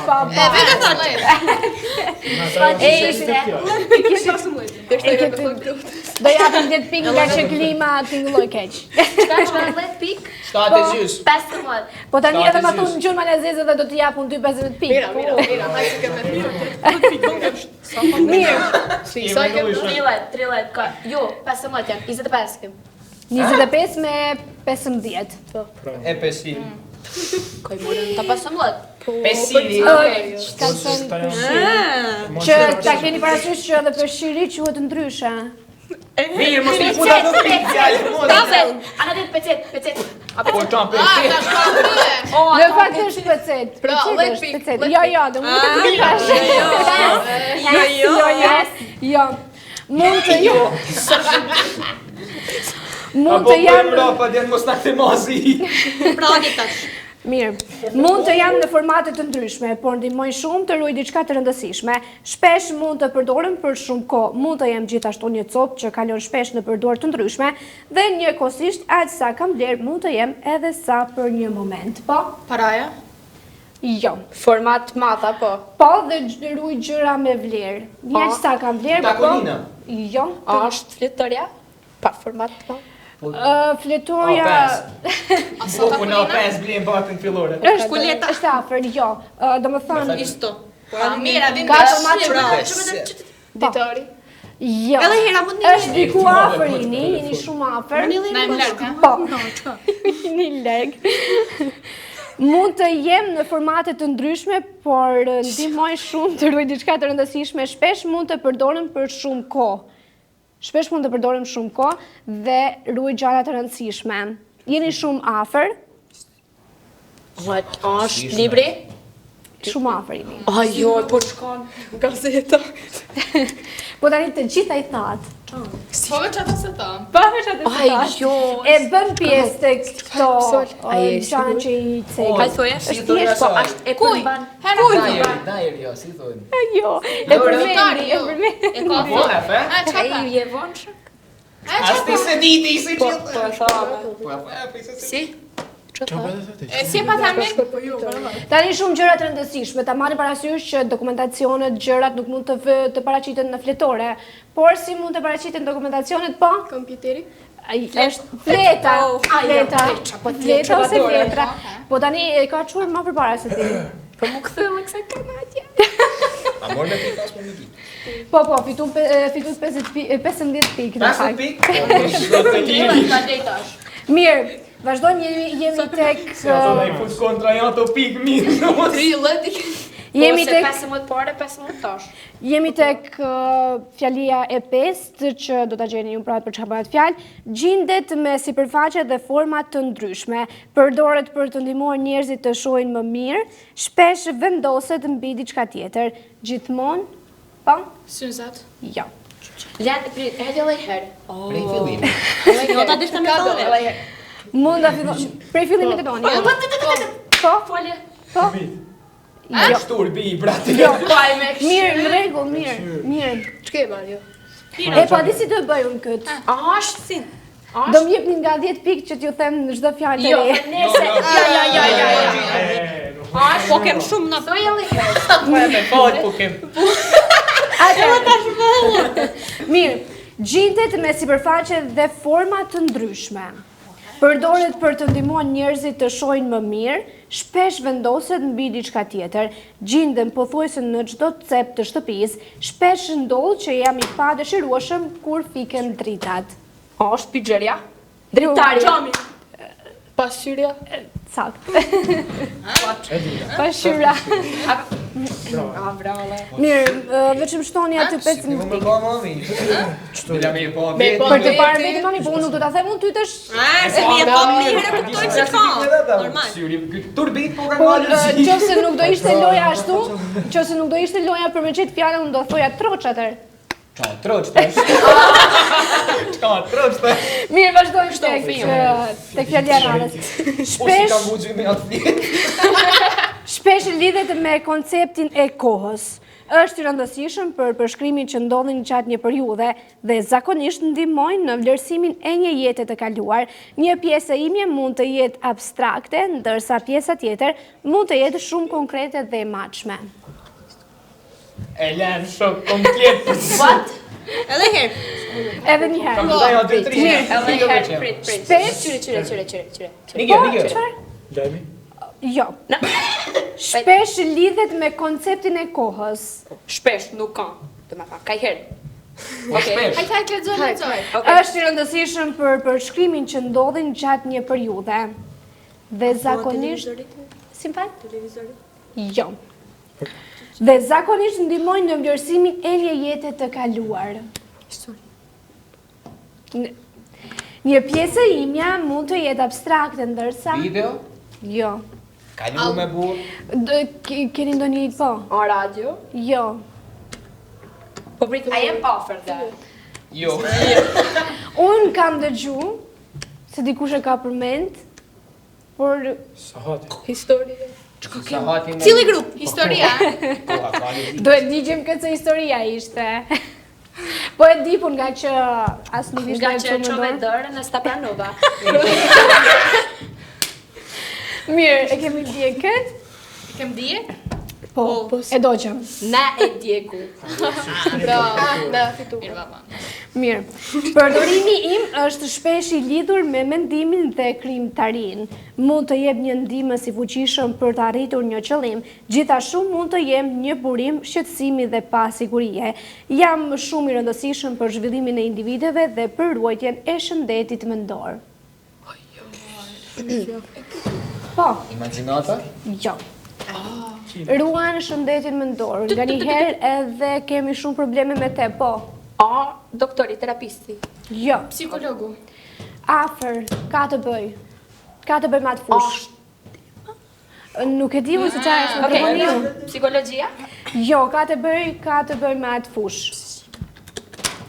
S1: Pa.
S4: Vetë thale.
S1: Do japim 10 pikë nga që klima tingëlloj keq.
S5: Çka 10 pikë?
S3: 7 e gjys.
S5: 15.
S1: Po tani
S3: Sa
S1: edhe ma
S3: të
S1: thunë në gjurë malazeze dhe do t'i japun 2-15 pikë.
S4: Mira, hajde kemë.
S1: Mirë,
S4: Si sa kemë?
S5: 30, ka. Jo, 15 janë, 25 kem.
S1: 25 me 15.
S3: E pesi.
S5: Kaj morën ta 15.
S3: Pesiri.
S1: Ka thënë që ta keni parasysh që edhe peshqiri quhet ndryshe.
S3: Mirë, mos t'i futa do t'i djallë.
S5: Tazel, ana dit pecet.
S3: Po qam pesi.
S1: Në fakt është pecet.
S4: Pra, let pikë,
S1: Pecet.
S4: let
S1: Jo, do mund të dikash. Jo. Mund të jo. Mund të janë
S3: Pa djenë mos në këtë mazi.
S5: Prani tash.
S1: mirë. Mund të janë në formate të ndryshme, por ndihmojnë shumë të ruaj diçka të rëndësishme. Shpesh mund të përdoren për shumë kohë. Mund të jem gjithashtu një copë që kalon shpesh në përdorë të ndryshme dhe njëkohësisht aq sa kam vlerë mund të jem edhe sa për një moment. Po?
S4: Paraja?
S1: Jo.
S5: Format madh apo?
S1: Po dhe ruaj gjëra me vlerë. Një aq sa kam vlerë.
S3: Takolina.
S1: Jo.
S5: A është fletoria? Pa format po.
S1: Fletoria
S3: Po në 5 blinë batën fillore.
S1: është afër, jo. Domethënë
S5: Isto.
S4: Mira, vim
S1: Ka
S4: ka
S1: format
S4: ditori.
S1: jo.
S5: Edhe hera mund një
S1: Është diku afër jeni shumë afër.
S4: Na im larg, ha?
S1: Po. Jeni larg. Mund të jem në formate të ndryshme, por ndihmoj shumë të ruaj diçka të rëndësishme. Shpesh mund të përdoren për shumë kohë. Dhe ruaj gjëra të rëndësishme. Jeni shumë afër,
S5: është libri?
S1: shumë afër jeni.
S5: Jo, po shkon gazeta.
S1: Po tani të gjitha i thatë.
S4: Po veç ato se ta.
S1: Paveç atë se thatë.
S5: Jo.
S1: E bën pjesë të këto
S5: Ai,
S1: gjëra që i cek.
S5: Kaj thoje?
S3: Si do
S5: Po, është e kurban.
S3: Dajer, jo, si thojnë.
S1: Jo, e përmendi, e përmendi.
S5: E ka
S3: Po, e fe?
S5: Ai je vonshë?
S3: As ti se diti, si
S5: Po,
S3: gjithë.
S5: po,
S3: Po, e fe,
S5: Si?
S4: Si e pa thamin?
S1: Tani shumë gjëra të rëndësishme, ta marrim parasysh që dokumentacionet, gjërat nuk mund të paraqiten në fletore, por si mund të paraqiten dokumentacionet, po?
S5: Kompjuteri?
S1: Është fleta ose fletra. Po tani e ka çuar më përpara se ti.
S5: Po më ktheu me kësaj atje.
S3: A morë me pikë as me pikë?
S1: Po, fitu 15 pikë.
S3: 15 pikë?
S1: Mirë, vazhdojmë, jemi tek...
S3: Se ato da I fut kontra janë të pikë mirë.
S4: 13.
S1: Jemi tek...
S5: 15 pare, 15 tash.
S1: Jemi tek fjalia e 5, që do ta gjeni ju prapë për çfarë bëhet fjalë, gjendet me sipërfaqe dhe forma të ndryshme, përdoret për të ndihmuar njerëzit të shohin më mirë, shpesh vendoset mbi diçka tjetër, gjithmonë, po?
S4: Syzat.
S1: Jo.
S5: Edhe edhe herë.
S3: Prej fillimi.
S5: Jo, ta dishta me thonë.
S1: Mund ta fillon prej fillimit të doni. Po?
S5: Folje.
S1: Po?
S3: Jo. Shtur bi I brati.
S1: Jo. Mirë, në rregull, mirë.
S5: Ç'ke bën jo?
S1: E po di si do e bëj unë këtë.
S5: Ashtë sin.
S1: Do më jepni nga 10 pikë që t'ju them në çdo fjalë
S5: Jo,
S1: të re.
S5: nëse. Ja. Po kem shumë në thoj edhe herë.
S3: Po kem.
S1: Mirë, gjendet me sipërfaqe dhe forma të ndryshme. Përdoret për të ndihmuar njerëzit të shohin më mirë, shpesh vendoset mbi diçka tjetër, gjenden pothuajse në çdo cep të shtëpisë, shpesh ndodh që jam I padëshirueshëm kur fiken dritat.
S5: Është pixheria? Dritari.
S4: Pasyrja.
S1: Sakt. Pashyra. Mirë, veç më shtoni aty 15
S3: Më
S1: pikë.
S3: bëma mami. Çto la me po vetë.
S1: Për të parë vetëm mami, po unë nuk do ta them unë ty tash.
S5: Se mi e po mirë e kuptoj që ka. Normal.
S3: Syri turbit po ka
S1: Po,
S3: ngjalur.
S1: nëse nuk do ishte loja ashtu, nëse nuk do ishte loja për me qetë fjalën, unë do thoja troç atër.
S3: Qa, troç tash. Qa, troç tash.
S1: Mirë, vazhdojmë tek fjalia e radhës.
S3: Po si ka vuxhi me atë fjetë.
S1: Shpesh lidhet me konceptin e kohës. Është I rëndësishëm për përshkrimin që ndodhin gjatë një periudhe dhe zakonisht ndihmojnë në vlerësimin e një jete të kaluar. Një pjesë e imje mund të jetë abstrakte, ndërsa pjesa tjetër mund të jetë shumë konkrete dhe e matshme.
S3: E lën shok komplet.
S5: What? Edhe herë.
S1: Edhe një herë.
S3: Kam ndaj aty 3.
S5: Edhe herë prit. Qyre.
S3: Nige.
S6: Demi?
S1: Jo. Shpesh lidhet me konceptin e kohës.
S5: Shpesh nuk ka. Të më ka herë. Okej.
S4: Hajde lexoj.
S1: Është I rëndësishëm për përshkrimin që ndodhin gjatë një periudhe. Dhe zakonisht... Simpal?
S5: Televizori.
S1: Jo. Dhe zakonisht ndihmojnë në vlerësimin e një jete të kaluar. Një pjesë e imja mund të jetë abstrakte, ndërsa...
S3: Video?
S1: Jo.
S3: Kalu me burr.
S1: Keni ndonjë po?
S5: A radio?
S1: Jo.
S5: Po prit, a jem offer dhe?
S3: Jo.
S1: Unë kam dëgju se dikush e ka përmend, por
S6: Sahati.
S4: Historia.
S3: Sahati.
S4: Cili grup? Historia.
S1: do e digjem këtë se historia ishte. Po e di, por nga që as nuk ishte
S5: Nga që çove dërën e sta pranova.
S1: Mirë, e kemi dje këtë?
S4: Kem dije?
S1: Po, e doqëm.
S5: Na e djegu.
S4: Na fitu.
S1: Mirë. Përdorimi im është shpesh I lidhur me mendimin dhe krijimtarinë. Mund të jep një ndihmës I fuqishëm për të arritur një qëllim, gjithashtu mund të jem një burim shqetësimi dhe pasigurie. Jam shumë I rëndësishëm për zhvillimin e individëve dhe për ruajtjen e shëndetit mendor. Po.
S3: Imagjinata?
S1: Jo. Ruan shëndetin mendor. Nga një herë edhe kemi shumë probleme me te, po.
S5: A, doktori, terapisti.
S1: Jo.
S4: Psikologu.
S1: Afër, ka të bëj. Ka të bëj me atë fush. Nuk e di unë se çfarë është, më tregoni ju.
S5: Psikologjia?
S1: Jo, ka të bëj me atë fush.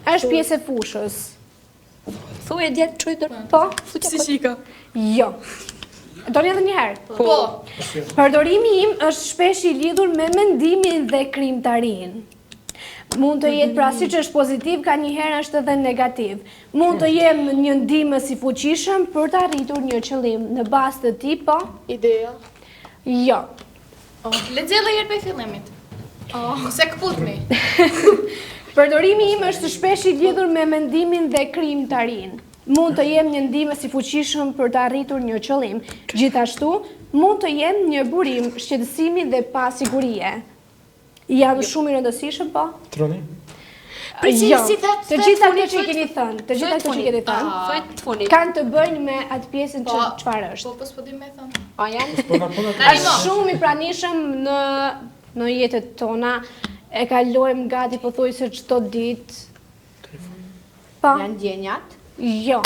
S1: Është pjesë e fushës.
S5: Thuaj djetë çujtur.
S1: Po?
S4: Psiqika.
S1: Jo. Doni edhe një herë?
S4: Po.
S1: Përdorimi im është shpesh I lidhur me mendimin dhe krijimtarinë. Mund të jetë pra siç është pozitiv, ka njëherë është edhe negativ. Mund të jem një ndihmës i fuqishëm për të arritur një qëllim. Në bazë të tij, po?
S5: Ideja.
S1: Jo.
S4: Lexella herë për fillimit. Se këputni.
S1: Përdorimi im është shpesh i lidhur me mendimin dhe krijimtarinë. Mund të jem një ndihmës i fuqishëm për të arritur një qëllim. Gjithashtu, mund të jem një burim shqetësimi dhe pasigurie. Janë shumë i rëndësishëm, po?
S6: Troni?
S1: Jo, të gjitha këto që i keni thënë, të gjitha këto që i keni thënë,
S5: Thuaj të funit.
S1: kanë të bëjnë me atë pjesën që çfarë është.
S4: Po s'po di me thënë.
S5: A janë?
S1: Është shumë i pranishëm në jetët tona, e kalojmë gati pothuajse çdo ditë. Po,
S5: Janë djenjat.
S1: jo.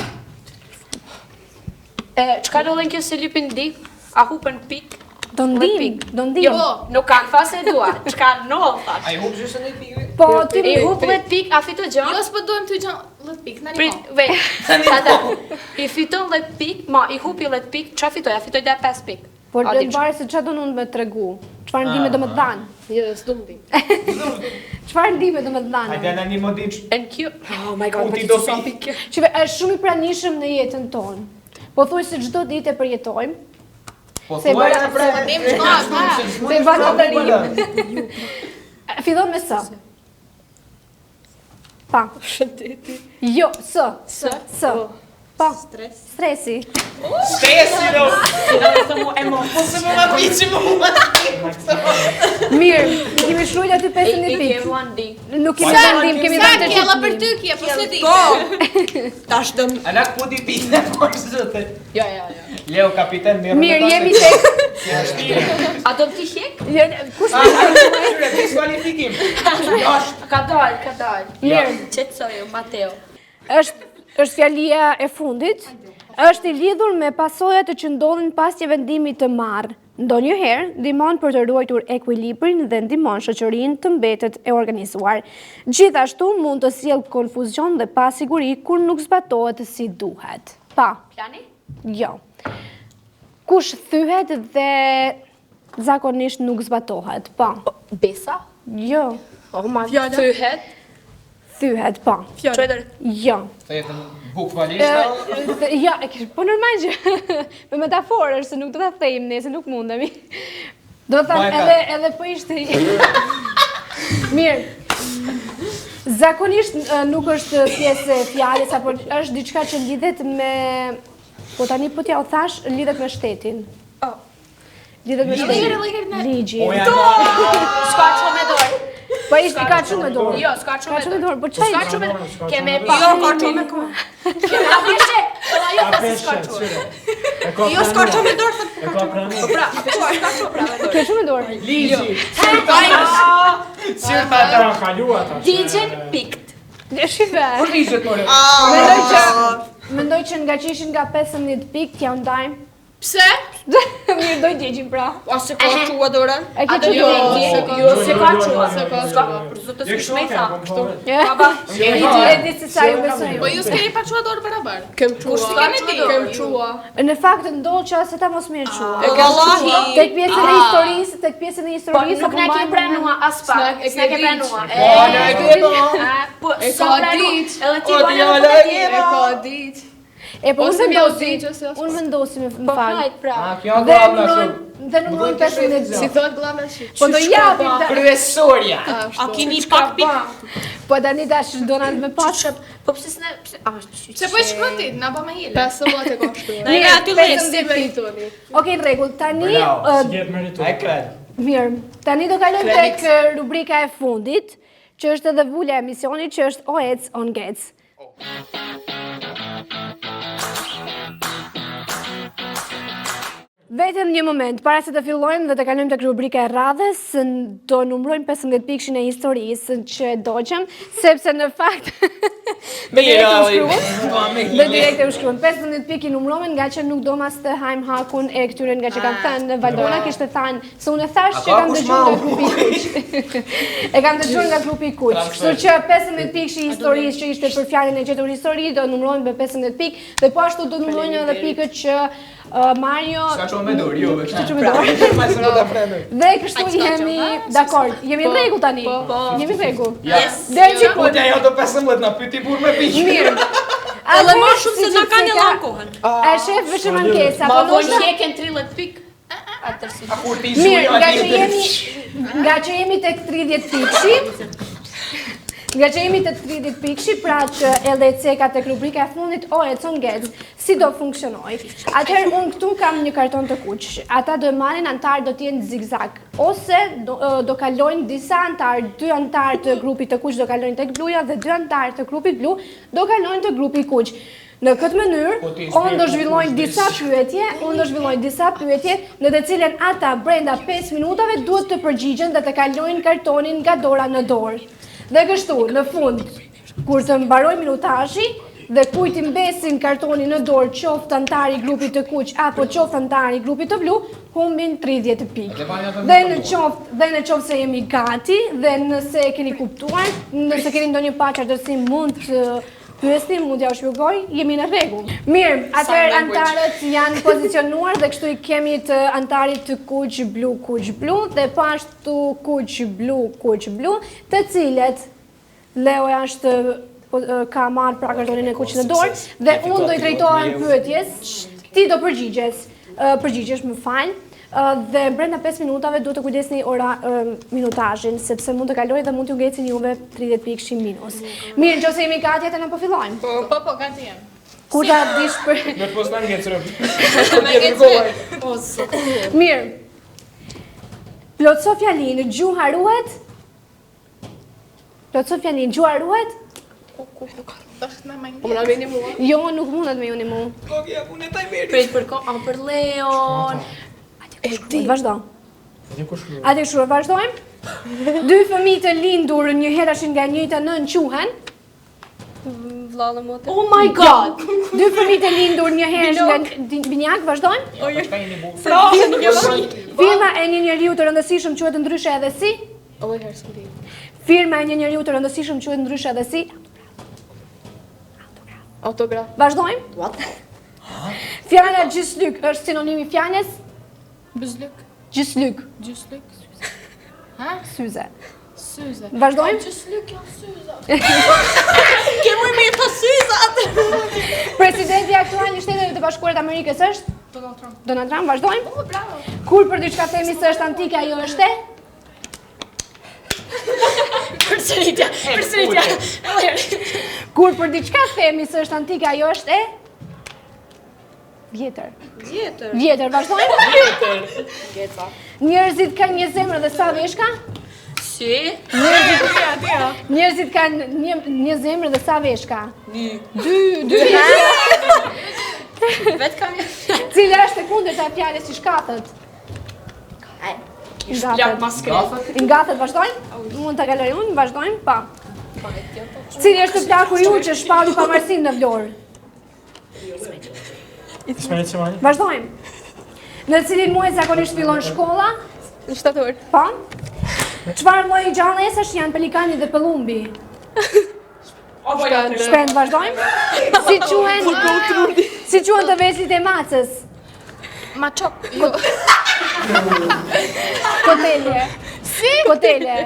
S5: Çka do lën kjo se lypin dik? A hupen pik?
S1: Do ndim.
S5: Jo, nuk kanë thasë e dua. Çka no thash.
S3: Ai hup gjysën e pikëve.
S1: Po, ti
S5: I hup 10 pik, a fiton gjë?
S4: Jo, s'po duhem ty gjën 10 pikë, tani
S5: Prit,
S4: po.
S5: ve. I fiton 10 pik, ma i hupi 10 pik, çfarë fitoj? A fitoj dhe 5 pik.
S1: Por
S5: A
S1: do
S5: di
S1: të varet se çfarë do unë me tregu. Çfarë ndihme do më dhanë?
S5: Jo, s'dum di.
S1: Çfarë ndihme do më dhanë?
S3: Hajde na një modiç.
S5: And Q. Oh my god,
S3: Kuti
S5: po
S3: do
S5: ti so
S3: pi.
S5: pik.
S1: Qive, është shumë i pranishëm në jetën tonë. Pothuajse çdo ditë e përjetojmë.
S3: Po
S1: Se
S3: thuaj
S1: bëra-
S3: na pra.
S4: Dim çka,
S1: Se vana të rinj. Fillon me s. Pa.
S5: Shëndeti.
S1: Jo, s. S. Pa. Stresi.
S3: Stesi do.
S4: Po se më piçi më.
S1: Mirë, i kemi shkruajtur aty 50
S5: I
S1: pikë.
S5: gave one D.
S1: Nuk kemi mendim, kemi
S4: Sa
S1: dhënë
S4: kella për
S1: të
S4: ty kje, po se di.
S7: Tash dëm.
S3: Ana ku di pikë po zotë.
S5: Jo.
S3: Leo kapitan mirë.
S1: Mirë, jemi tek.
S5: A do ti hek?
S1: Kush
S3: Diskualifikim. Jashtë.
S5: Ka dal.
S1: Mirë,
S5: Qetsoju, Mateo.
S1: është fjalia e fundit. Është i lidhur me pasojat që ndodhin pas një vendimi të marrë. Ndonjëherë ndihmon për të ruajtur ekuilibrin dhe ndihmon shoqërinë të mbetet e organizuar. Gjithashtu mund të sjellë konfuzion dhe pasiguri kur nuk zbatohet si duhet. Pa.
S5: Plani?
S1: Jo. Kush thyhet dhe zakonisht nuk zbatohet, po.
S5: Besa?
S1: Jo.
S5: Oh my god. Thyhet?
S1: Thyhet, po.
S5: Çojder.
S1: Jo.
S3: Të jetën bukfalisht.
S1: Ja, po normal që me metaforë është se nuk do ta thejmë ne, se nuk mundemi. Do të thënë edhe po ishte. Mirë. Zakonisht nuk është pjesë e fjalës apo është diçka që lidhet me po tani po t'ja u thash, lidhet me shtetin. Lidhet me shtetin. Ligji.
S5: S'ka çu me dorë.
S1: Po ishte ka çu me dorë.
S5: Jo, s'ka çu me dorë.
S1: dorë, po çfarë?
S5: S'ka çu me dorë. Kemë pa.
S7: Jo, ka çu me kohë.
S5: Kemë apeshe. Jo, pasi s'ka çu.
S7: Jo, s'ka çu me dorë.
S6: E ka pranë.
S5: Pra, s'ka çu pra me dorë.
S1: Ke çu me dorë.
S3: Ligji.
S6: Sirta ta kalua tash.
S5: Digjen pikt.
S1: Shive.
S3: Por ligjet more.
S1: Mendoj që nga që ishin nga 15 pikë, t'ja ndajmë.
S4: Pse?
S1: Mirë, do i djegjim pra.
S7: A se ka çua dorën?
S1: E ke
S5: A do
S1: që
S5: jo,
S1: do?
S5: jo, se ka çu.
S6: S'ka.
S5: Për zotë s'kish me tha.
S1: E di se sa ju besoj.
S4: Po ju s'keni pa çua dorë barabar.
S7: Kem
S5: Kush
S7: çua.
S5: s'ka me
S7: Kem çua.
S1: Në fakt ndodh që as ta mos më çua.
S7: Vallahi.
S1: Tek pjesën e historisë, tek pjesën e
S5: Po
S1: historisë
S5: nuk na ke pranua as pak. S'na ke pranua. Po
S4: E
S5: sa
S4: ka
S5: pranua.
S4: ditë.
S5: Edhe ti bën
S4: E ka ditë.
S1: E po
S4: Ose
S1: unë
S4: mjau
S1: vendosi,
S4: ditë ose as
S1: unë vendosi me
S5: Po
S1: fal.
S5: hajt pra.
S3: Kjo
S1: Dhe
S3: glavna
S1: numërojnë
S3: shumë.
S1: dhe numërojnë 15
S4: Si
S1: ditë.
S4: thot gllavna shit.
S1: Po do japim ta.
S3: Kryesorja.
S7: A keni pak pik?
S1: Po tani tash dona me pas.
S5: Po pse s'na
S4: Se po i shkrutit, na ba me hile.
S7: 15 e ka shkruar.
S1: Mirë,
S7: aty
S1: 15 pikë. Okej, në rregull. Tani
S3: Bravo.
S6: Si jetë meritor.
S3: Ai kred.
S1: mirë. Tani do kalojmë tek rubrika e fundit, që është edhe vula e emisionit, që është OEC on Gets. Vetëm një moment, para se të fillojmë dhe të kalojmë tek rubrika e radhës, do numërojmë 15 pikshin e historisë që e doqëm, sepse në fakt
S3: Me
S1: dhe direkt e u shkruan. 15 pikë i numërohen nga që nuk do mas të hajmë hakun e këtyre nga që kam thënë. Valdona kishte thënë se unë e thash që kam dëgjuar nga klubi i Kuq. E kam dëgjuar nga klubi i Kuq. Kështu që 15 pikë i historisë që ishte për fjalën e gjetur histori do numërohen me 15 pikë dhe po ashtu do numërojnë edhe pikët që Mario...
S3: Ska qonë me dorë, jo,
S1: Që me dorë.
S3: Ma se në ta prendër.
S1: Dhe kështu jemi, dakord, jemi në rregull tani. Jemi në rregull.
S3: Yes.
S1: Deri që
S3: Po t'ja jo të 15 na pyti burr me pikë.
S1: mirë.
S7: Edhe më shumë se na kanë dhënë kohën.
S1: A shef vetëm ankesa,
S5: Ma
S1: po
S5: vojnë
S1: ndoshta
S5: qeken 30 pik.
S3: A kur ti
S1: mirë,
S3: zuja
S1: nga që jemi tek 30 pikëshi. Nga që jemi të 30 pikëshi, pra që LDC ka tek rubrika e fundit, o e con gec, si do funksionoj. Atëherë unë këtu kam një karton të kuq. Ata do marrin antarë do t'jenë zigzag. Ose do kalojnë disa antarë, 2 antarë të grupit të kuq do kalojnë tek bluja dhe 2 antarë të grupit blu do kalojnë të grupi kuq. Në këtë mënyrë, unë do zhvillojnë disa pyetje, në të cilën ata brenda 5 minutave duhet të përgjigjen dhe të kalojnë kartonin nga dora në dorë. Dhe kështu, në fund, kur të mbaroj minutazhi dhe kujt i mbesin kartonin në dorë, qoftë antari i grupit të kuq apo qoftë antari i grupit të blu, humbin 30 pikë. Dhe në qoftë se jemi gati dhe nëse e keni kuptuar, nëse keni ndonjë paqartësi mund të pyesni, mund t'ja u shpjegoj, jemi në rregull. Mirë, atëherë antarët janë pozicionuar dhe kështu i kemi të antarit të kuq blu dhe pashtu kuq blu, të cilët Leo ka marrë pra kartonin e kuq në dorë dhe unë do i drejtohem pyetjes, ti do përgjigjesh më fal. Dhe brenda 5 minutave duhet të kujdesni minutazhin, sepse mund të kaloj dhe mund t'ju ngecin juve 30 pikësh minus. Mirë, nëse jemi gati, atë ne po fillojmë.
S4: Po, gati jam.
S1: Ku ta dish për...
S3: Në të postan ngecrëm.
S1: Mirë. Plotso fjalin, gjuha ruhet?
S4: Unë vini mua.
S1: Jo, nuk mundet me juni mu.
S3: Kokja, punë taj mirë.
S5: Prit për për Leon.
S1: Vazhdo. Ate shruar, vazhdojmë? 2 fëmijë të lindur një herashin nga njëjta nën quhen?
S7: Vllallë motë.
S5: Oh my god!
S1: 2 fëmijë të lindur një herë nga binjak, vazhdojmë? Firma e një njeriu të rëndësishëm quhet ndryshe edhe si? Firma e një njeriu të rëndësishëm quhet ndryshe edhe si?
S7: Autograf.
S1: Vazhdojmë?
S7: What?
S1: Fjala gjyslyk është sinonim i fjalës?
S4: Bëzlyk.
S1: Gjyslyk.
S4: Ha?
S1: Syze.
S4: Syze.
S1: Vazhdojmë?
S4: Gjyslyk janë syze.
S7: Kemi me të syzat.
S1: Presidenti aktual i Shteteve të Bashkuara të Amerikës është? Donald Trump, vazhdojmë?
S4: Oh, bravo.
S1: Kur për diçka themi se është antike, ajo është e?
S5: Përsëritja.
S1: Kur për diçka themi se është antike, ajo është e? Vjetër, vazhdojmë? Njerëzit kanë një zemër dhe sa veshka?
S5: Si?
S1: Njerëzit kanë një zemër dhe sa veshka? 2
S5: Vetë kam një.
S1: Cila është e kundërta e fjalës i shkatët?
S5: Plak maskë.
S1: Ingatët, vazhdojmë? Mund ta kaloj unë, vazhdojmë? Pa. Cili është plaku ju që shpalli pamarësinë në Vlorë? Vazhdojmë. Në cilin muaj zakonisht fillon shkolla?
S7: Në shtator.
S1: Pa. Çfarë lloji gjallësash janë pelikani dhe pëllumbi? Shpend, vazhdojmë. Si quhen të veçlit e macës?
S4: Maçok.
S1: Kotele. Si? Kotele.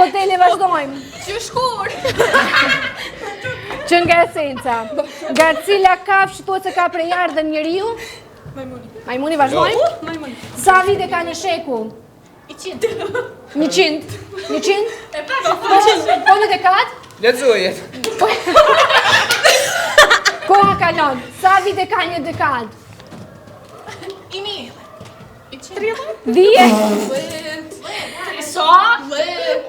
S1: Kotele, vazhdojmë. Që nga esenca. Nga cila kafshë thuhet se ka prejar dhe njeriu? Majmuni, vazhdojmë. Sa vite ka një shekull? 100. Po në dekat?
S3: Lexoje.
S1: Koha kalon. Sa vite ka një dekad? 10.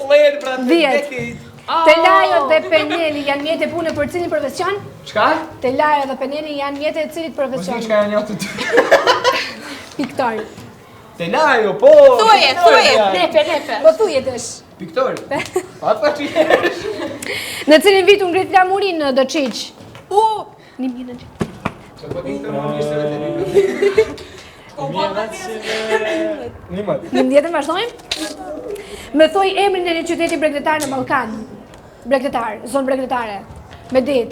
S3: Lejnë pra të
S1: 10. Telajo dhe Peneli janë mjete pune për cilin profesion?
S3: Çka?
S1: Telajo dhe Peneli janë mjete e cilit
S3: Po
S1: profesion?
S3: çka janë ato dy?
S1: Piktor.
S3: Telajo, po.
S7: Thuaje.
S5: Nepe.
S1: Po thujetesh.
S3: Piktor. Ata çihesh.
S1: Në cilin vit u ngrit flamurinë në Dëqiq? 1900.
S3: Çfarë po dinë më mirë se vetë.
S1: Në mdjetën vazhdojmë? Me thoj emrin e një qyteti bregdetar në Ballkan. Bregdetar, zonë bregdetare. Me det.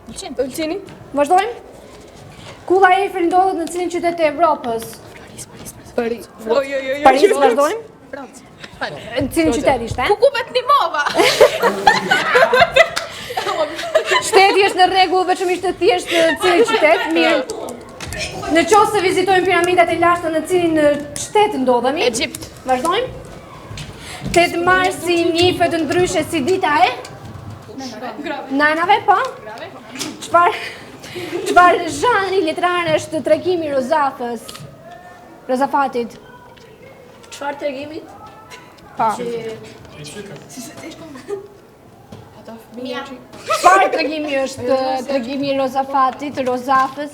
S7: Ulqini.
S1: Vazhdojmë. Kulla Eiffel ndodhet në cilin qytet të Evropës?
S7: Paris.
S1: Paris, vazhdojmë. Në cilin qytet ishte?
S4: Kukubet Nimova.
S1: Shteti është në rregull veçanërisht të thjeshtë në cilin qytet? Mirë. Në qoftë se vizitojmë piramidat e lashta në cilin shtet ndodhemi?
S4: Egjipt.
S1: Vazhdojmë. 8 marsi njihet të ndryshe si dita e Nanave, po? Çfarë zhanri letrar është tregimi i Rozafatit?
S5: Çfarë tregimit?
S1: Po. Çfarë tregimi është tregimi i Rozafatit, Rozafës?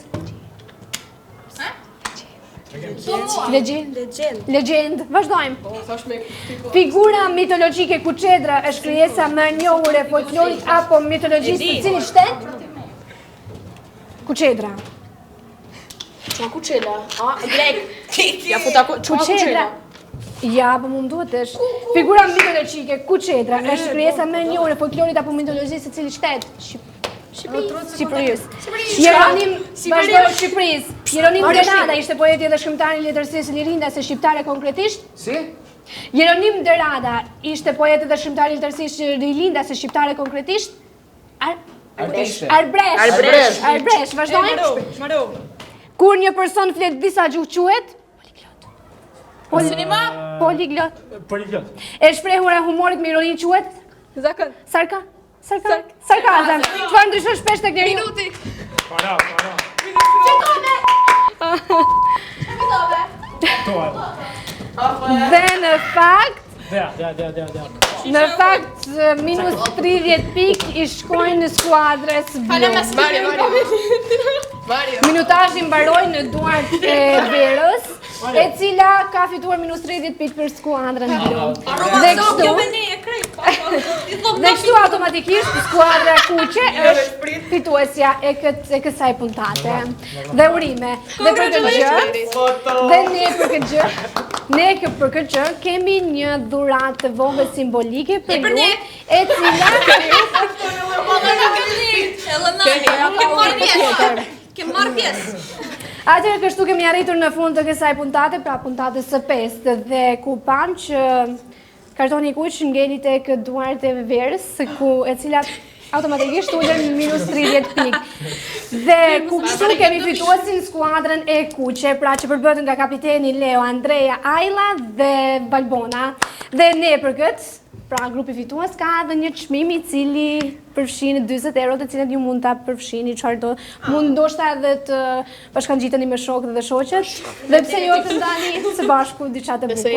S1: Legend. Vazhdojmë. Figura mitologjike Kuçedra është krijesa më e njohur e folklorit apo mitologjisë të cilit shtet? Kuçedra.
S5: Çfarë Kuçela? Grek. Ja futa
S1: Kuçedra. Ja, po më duhet është. Figura mitologjike Kuçedra është krijesa më e njohur e folklorit apo mitologjisë të cilit shtet? Shqipërisë. Jeronim vazhdoi Shqipërisë. Jeronim Derada ishte poeti dhe shkrimtari i letërsisë lirindase shqiptare konkretisht?
S3: Si?
S1: Jeronim Derada ishte poeti dhe shkrimtari i letërsisë lirindase shqiptare konkretisht? Arbresh, vazhdojmë. Kur një person flet disa gjuhë quhet? Poliglot. E shprehura e humorit me ironi quhet?
S7: Zakon.
S1: Sarkazam. Çfarë ndryshon shpesh tek njeriu?
S4: Minuti.
S6: Para.
S1: Dhe në fakt,
S6: Në
S1: fakt minus 30 pik I shkojnë në skuadrës blu. Minutazhi mbaroi në duart e Verës, e cila ka fituar minus 30 pik për skuadrën blu. Dhe kështu automatikisht skuadra kuqe është fituesja e kësaj puntate. Dhe urime. Dhe për këtë gjë, ne për këtë gjë kemi një dhuratë të vogël simbolike për ju, e cila
S4: Kem marrë pjesë.
S1: Atëherë kështu kemi arritur në fund të kësaj puntate, pra puntatës së 5, dhe ku pam që kartoni kuq ngeli tek duart e Verës, e cila automatikisht ulën në minus 30 pikë. Dhe ku kështu kemi fituesin skuadrën e kuqe, pra që përbëhet nga kapiteni Leo, Andrea, Ajla dhe Balbona. Dhe ne për këtë, pra grupi fitues ka edhe një çmim I cili përfshin 40 euro, të cilat ju mund ta përfshini çfarë do. Mund ndoshta edhe të bashkangjiteni me shokët dhe shoqet, dhe pse jo të ndani së bashku diçka të bukur.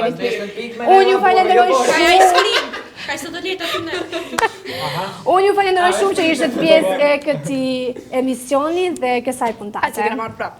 S1: Unë ju falenderoj shumë.
S5: Ka sot do leta këtu.
S1: Unë ju falenderoj shumë që ishte pjesë e këtij emisioni dhe kësaj puntate.
S7: Marr prap.